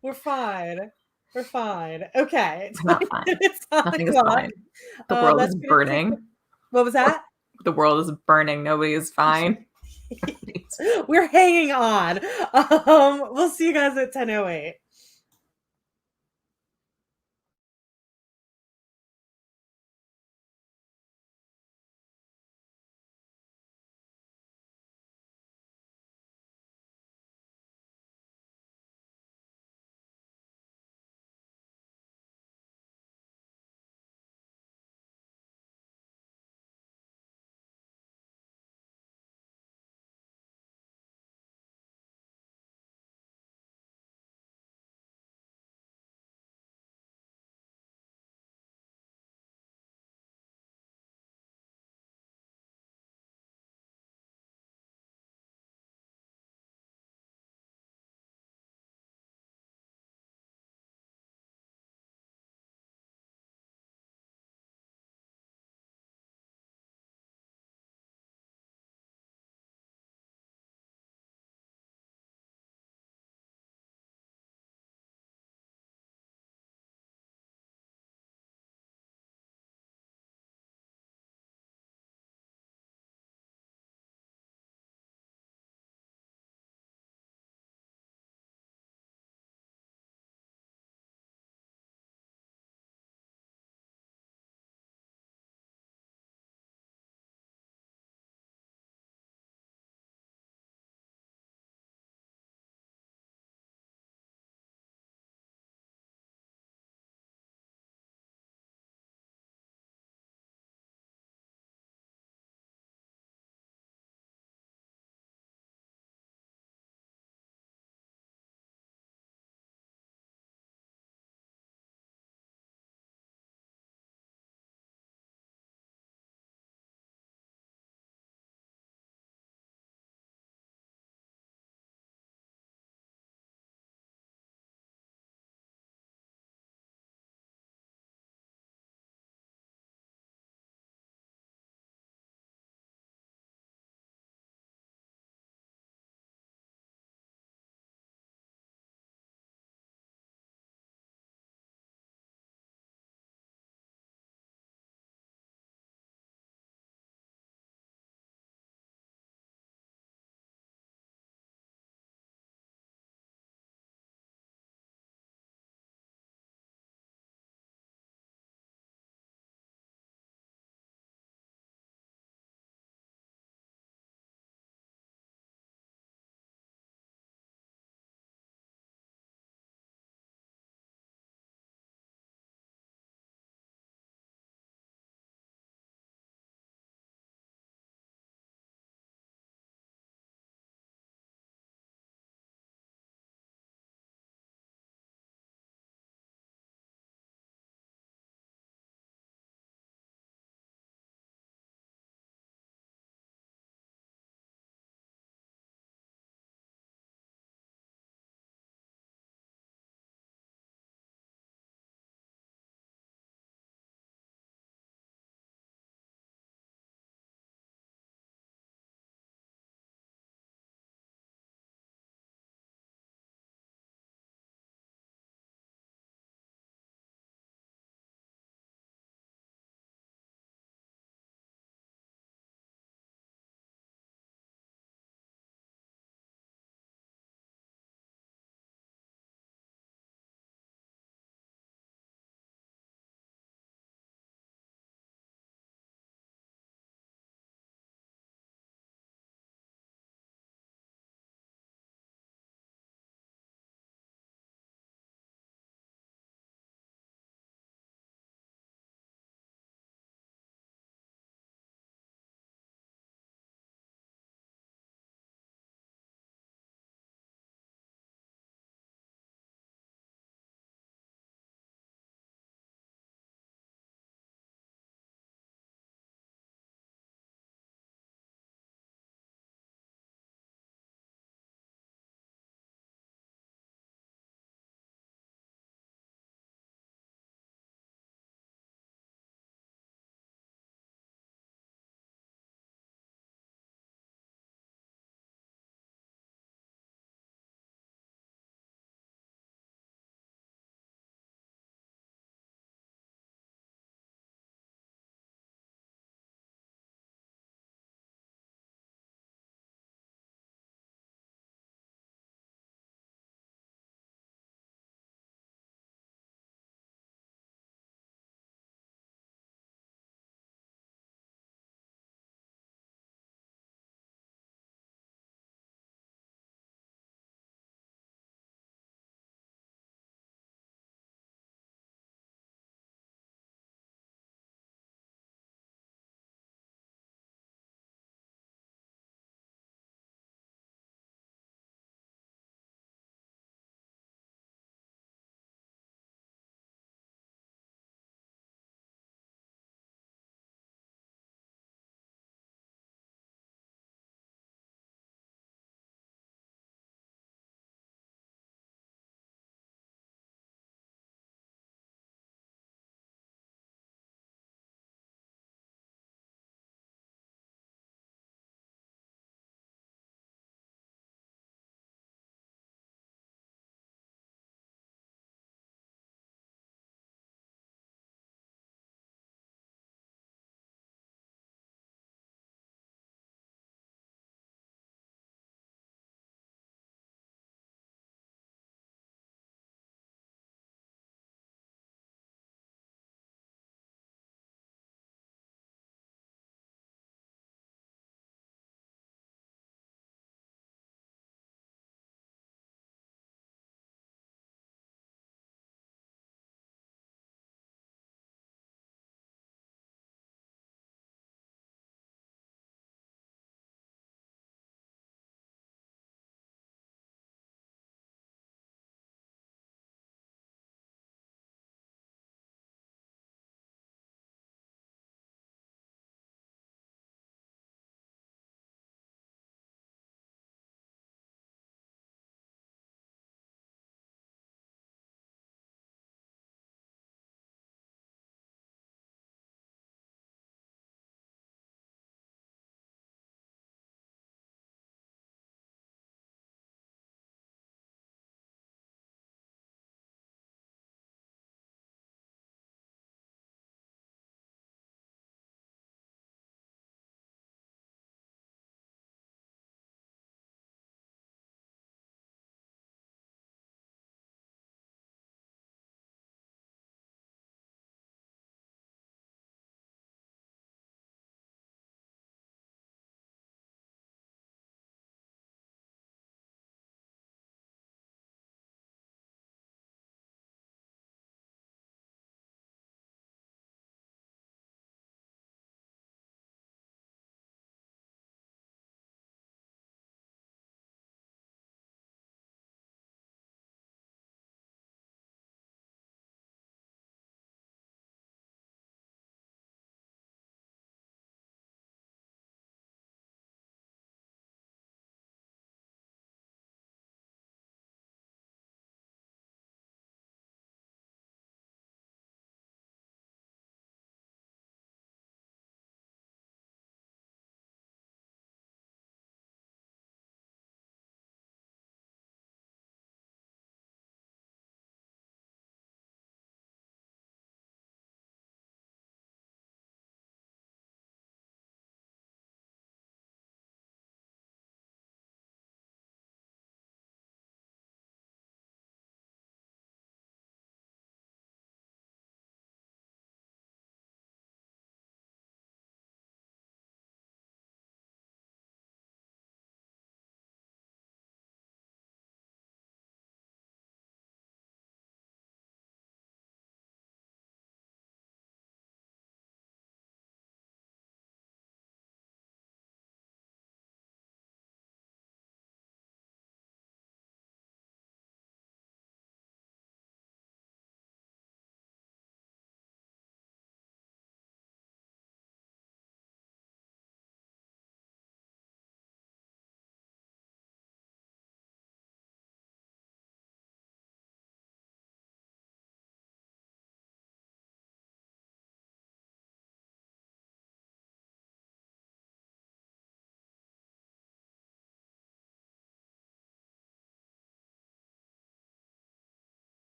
We're fine. We're fine. Okay. We're not fine. It's on the Nothing is clock. fine. The world That's is gonna take. burning. What was that? The world is burning. Nobody is fine. We're hanging on. We'll see you guys at 10:08.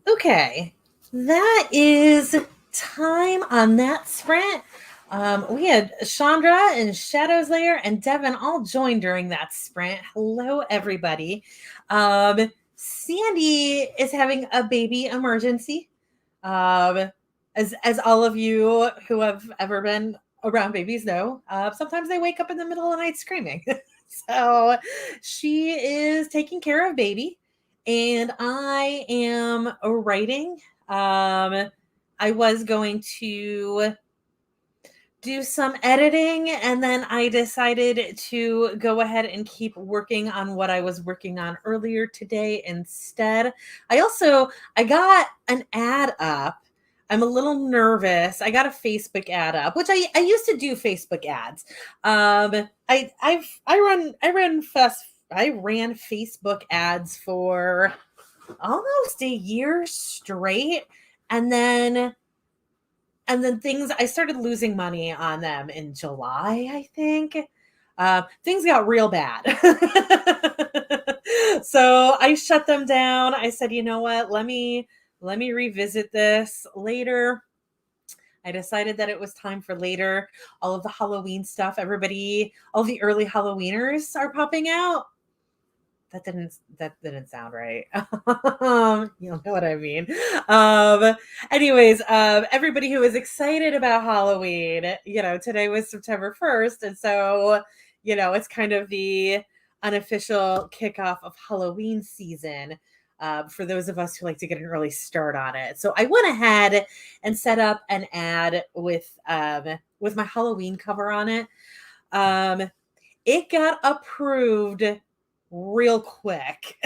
Okay, that is time on that sprint. We had Chandra and Shadows Layer and Devin all join during that sprint. Hello, everybody. Sandy is having a baby emergency. As all of you who have ever been around babies know, sometimes they wake up in the middle of the night screaming. So she is taking care of baby, and I am writing. I was going to do some editing, and then I decided to go ahead and keep working on what I was working on earlier today instead. I got an ad up. I'm a little nervous. I got a Facebook ad up, which I used to do Facebook ads. I ran Facebook ads for almost a year straight, and then things, I started losing money on them in July, I think. Things got real bad. So I shut them down. I said, you know what? Let me revisit this later. I decided that it was time for later. All of the Halloween stuff, all the early Halloweeners are popping out. That didn't sound right. You know what I mean. Anyways, everybody who is excited about Halloween, today was September 1st, and so it's kind of the unofficial kickoff of Halloween season. For those of us who like to get an early start on it. So I went ahead and set up an ad with my Halloween cover on it. It got approved real quick.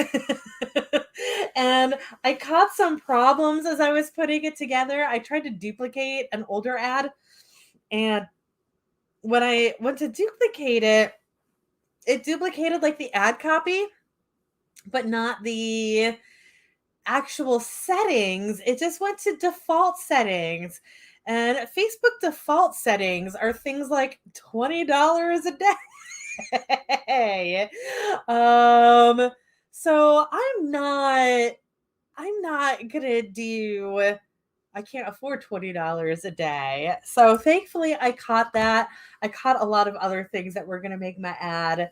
And I caught some problems as I was putting it together. I tried to duplicate an older ad, and when I went to duplicate it, it duplicated like the ad copy, but not the actual settings. It just went to default settings. And Facebook default settings are things like $20 a day. So I'm not gonna do, I can't afford $20 a day. So thankfully I caught that. I caught a lot of other things that were gonna make my ad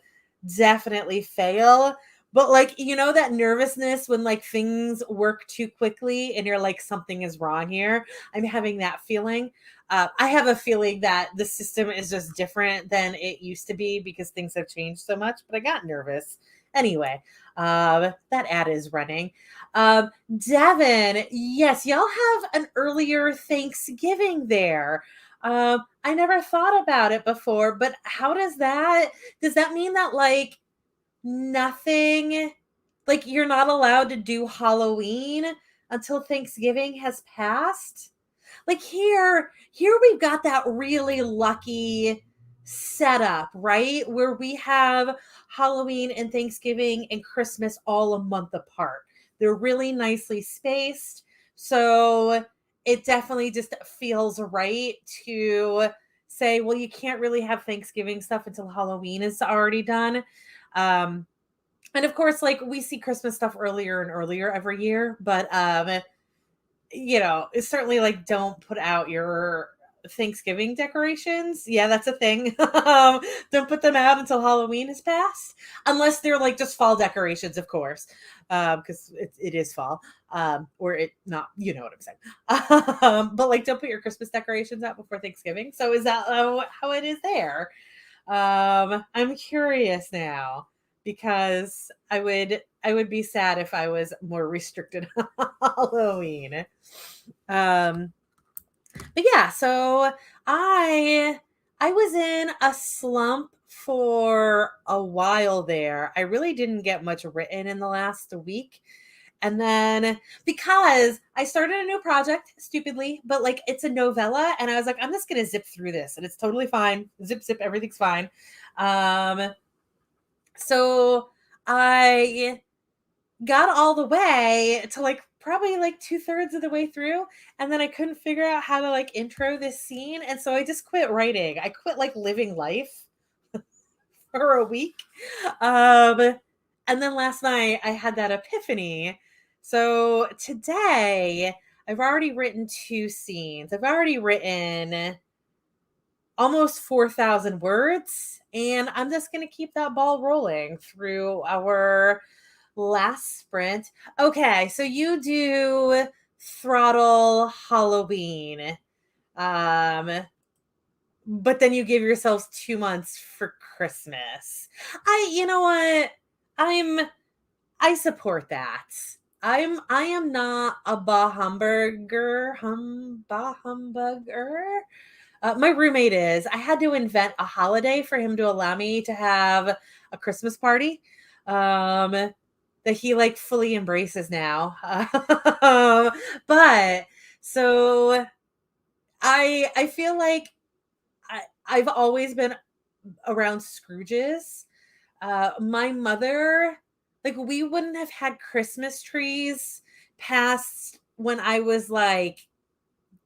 definitely fail. But like, that nervousness when like things work too quickly and you're like, something is wrong here. I'm having that feeling. I have a feeling that the system is just different than it used to be because things have changed so much, but I got nervous. Anyway, that ad is running. Devin, yes, y'all have an earlier Thanksgiving there. I never thought about it before, but how does that mean that like nothing, like you're not allowed to do Halloween until Thanksgiving has passed? Like here we've got that really lucky setup, right? Where we have Halloween and Thanksgiving and Christmas all a month apart. They're really nicely spaced. So it definitely just feels right to say, well, you can't really have Thanksgiving stuff until Halloween is already done. And of course, like we see Christmas stuff earlier and earlier every year, but it's certainly like don't put out your Thanksgiving decorations. Yeah, that's a thing. Don't put them out until Halloween has passed, unless they're like just fall decorations, of course, because it is fall, or it not. You know what I'm saying. But like, don't put your Christmas decorations out before Thanksgiving. So is that how it is there? I'm curious now because I would be sad if I was more restricted on Halloween. But yeah, so I was in a slump for a while there. I really didn't get much written in the last week. And then because I started a new project stupidly, but like it's a novella, and I was like, I'm just gonna zip through this and it's totally fine. Zip, everything's fine. So I got all the way to like probably like 2/3 of the way through, and then I couldn't figure out how to like intro this scene, and so I just quit writing. I quit like living life for a week. And then last night I had that epiphany So today I've already written 2 scenes. I've already written almost 4,000 words, and I'm just going to keep that ball rolling through our last sprint. Okay, so you do Throttle Halloween. But then you give yourselves 2 months for Christmas. You know what? I support that. I am not a bah humbugger. Bah humbugger. My roommate is. I had to invent a holiday for him to allow me to have a Christmas party. That he like fully embraces now. But so I feel like I've always been around Scrooges. My mother, like, we wouldn't have had Christmas trees past when I was like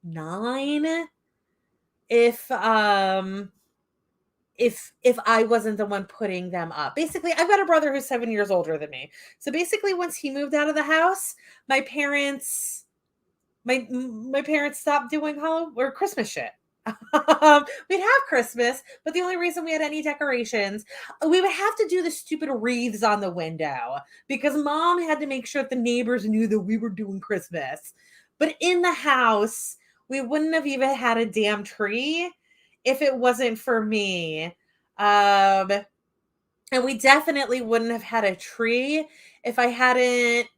9 if I wasn't the one putting them up. Basically, I've got a brother who's 7 years older than me. So basically, once he moved out of the house, my parents stopped doing Halloween or Christmas shit. We'd have Christmas, but the only reason we had any decorations, we would have to do the stupid wreaths on the window because mom had to make sure that the neighbors knew that we were doing Christmas. But in the house, we wouldn't have even had a damn tree if it wasn't for me. And we definitely wouldn't have had a tree if I hadn't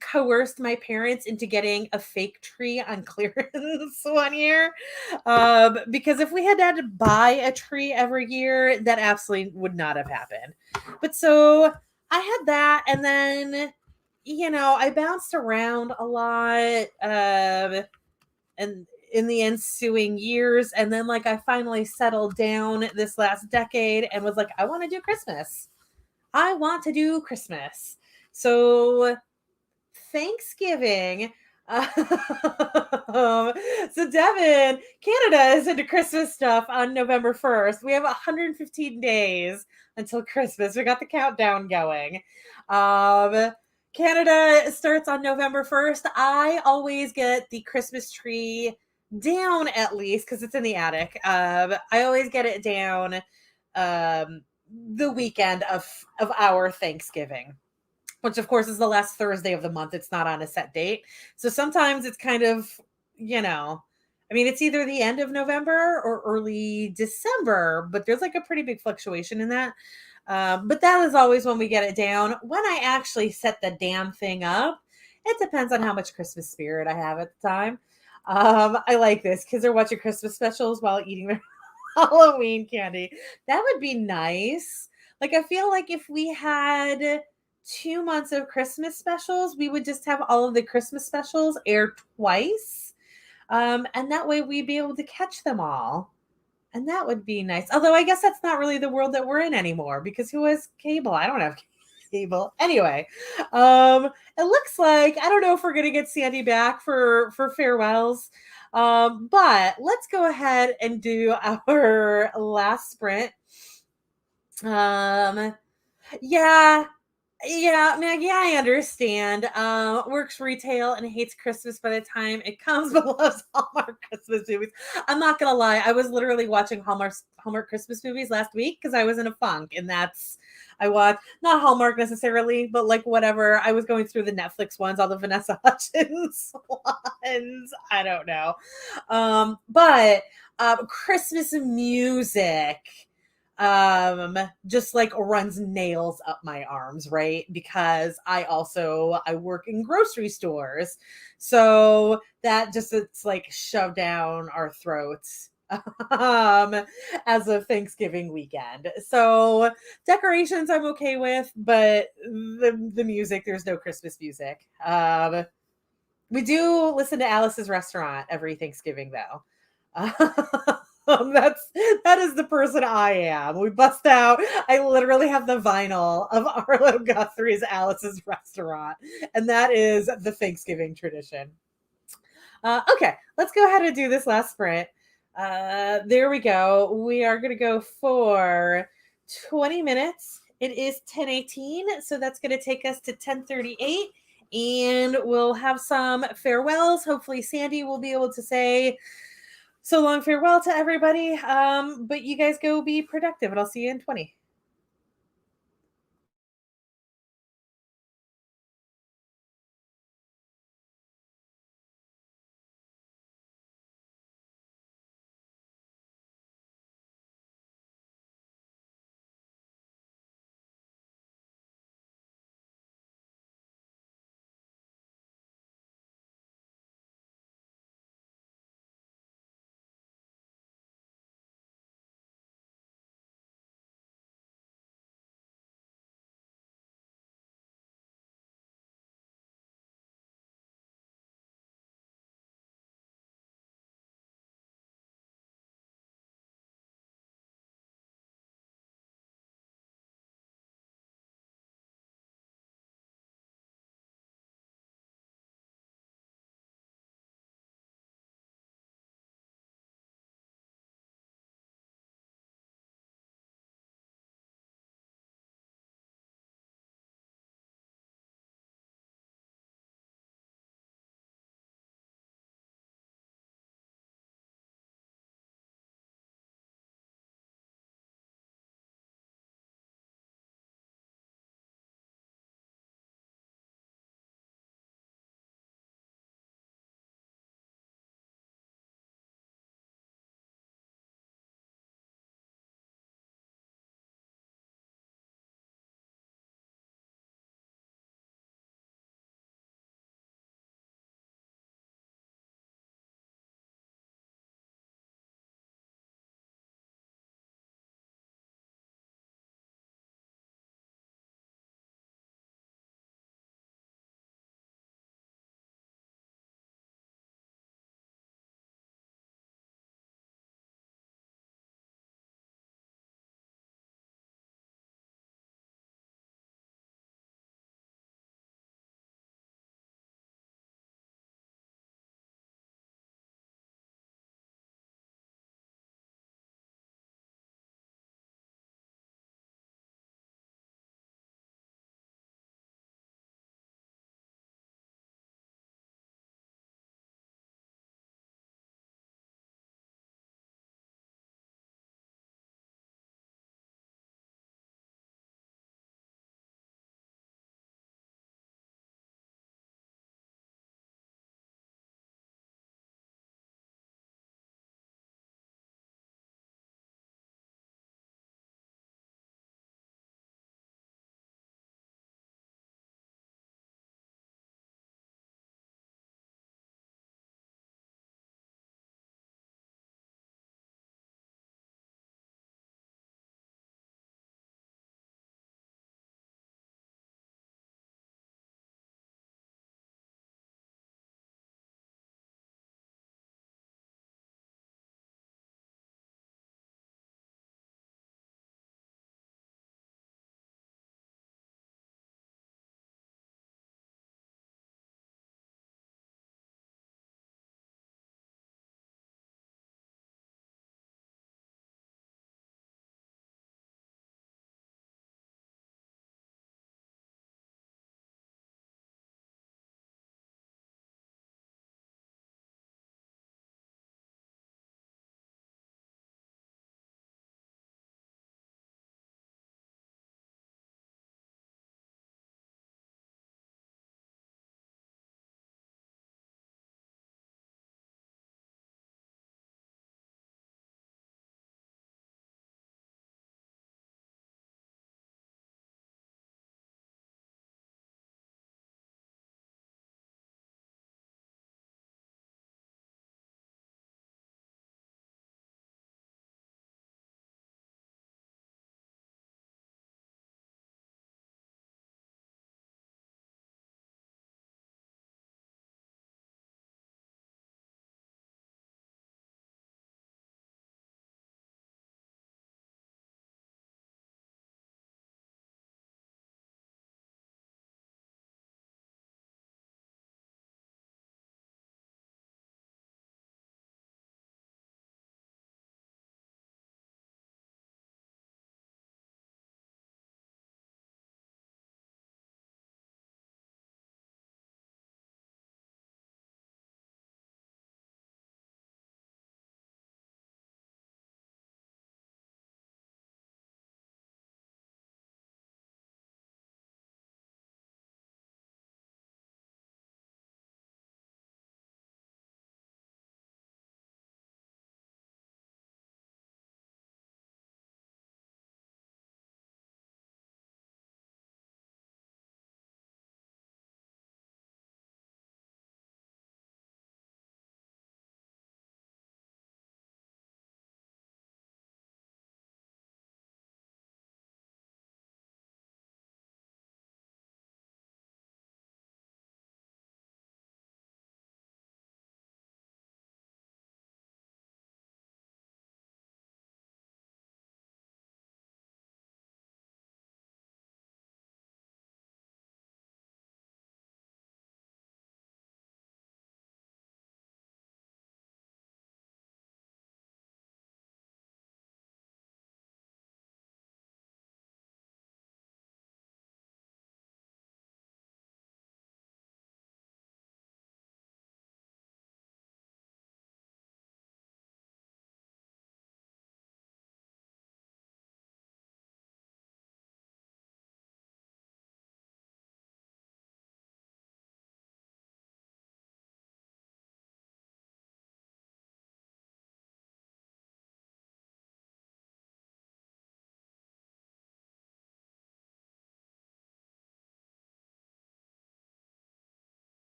coerced my parents into getting a fake tree on clearance one year. Because if we had to buy a tree every year, that absolutely would not have happened. But so I had that, and then I bounced around a lot. And in the ensuing years, and then like I finally settled down this last decade and was like, I want to do Christmas. So Thanksgiving. So Devin, Canada is into Christmas stuff on November 1st. We have 115 days until Christmas. We got the countdown going. Canada starts on November 1st. I always get the Christmas tree down at least because it's in the attic. I always get it down the weekend of our Thanksgiving, which of course is the last Thursday of the month. It's not on a set date. So sometimes it's kind of, it's either the end of November or early December, but there's like a pretty big fluctuation in that. But that is always when we get it down. When I actually set the damn thing up, it depends on how much Christmas spirit I have at the time. I like this. Kids are watching Christmas specials while eating their Halloween candy. That would be nice. Like, I feel like if we had 2 months of Christmas specials, we would just have all of the Christmas specials air twice. And that way we'd be able to catch them all. And that would be nice. Although I guess that's not really the world that we're in anymore because who has cable? I don't have cable. Anyway, it looks like, I don't know if we're going to get Sandy back for farewells. But let's go ahead and do our last sprint. Yeah, Maggie, I understand. Works retail and hates Christmas by the time it comes, but loves Hallmark Christmas movies. I'm not gonna lie, I was literally watching Hallmark Christmas movies last week because I was in a funk, and I watched not Hallmark necessarily, but like whatever. I was going through the Netflix ones, all the Vanessa Hudgens ones. I don't know, but Christmas music just like runs nails up my arms, right? Because I work in grocery stores, so that just, it's like shoved down our throats as of Thanksgiving weekend. So decorations I'm okay with, but the music, there's no Christmas music. We do listen to Alice's Restaurant every Thanksgiving though. That is the person I am. We bust out. I literally have the vinyl of Arlo Guthrie's Alice's Restaurant, and that is the Thanksgiving tradition. Okay, let's go ahead and do this last sprint. There we go. We are going to go for 20 minutes. It is 10:18, so that's going to take us to 10:38. And we'll have some farewells. Hopefully Sandy will be able to say so long farewell to everybody. But you guys go be productive, and I'll see you in 20.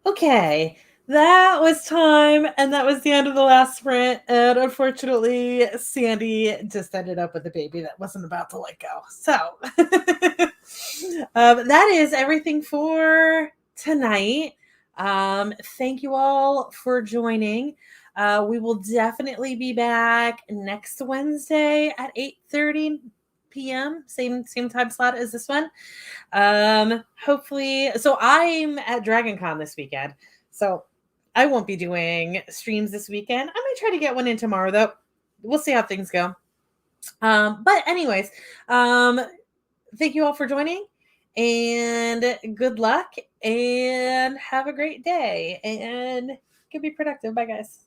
Okay, that was time, and that was the end of the last sprint. And unfortunately, Sandy just ended up with a baby that wasn't about to let go. So that is everything for tonight. Thank you all for joining. We will definitely be back next Wednesday at 8:30 p.m. Same time slot as this one. Hopefully, so I'm at Dragon Con this weekend, so I won't be doing streams this weekend. I might try to get one in tomorrow, though. We'll see how things go. But anyways, thank you all for joining, and good luck, and have a great day, and be productive. Bye, guys.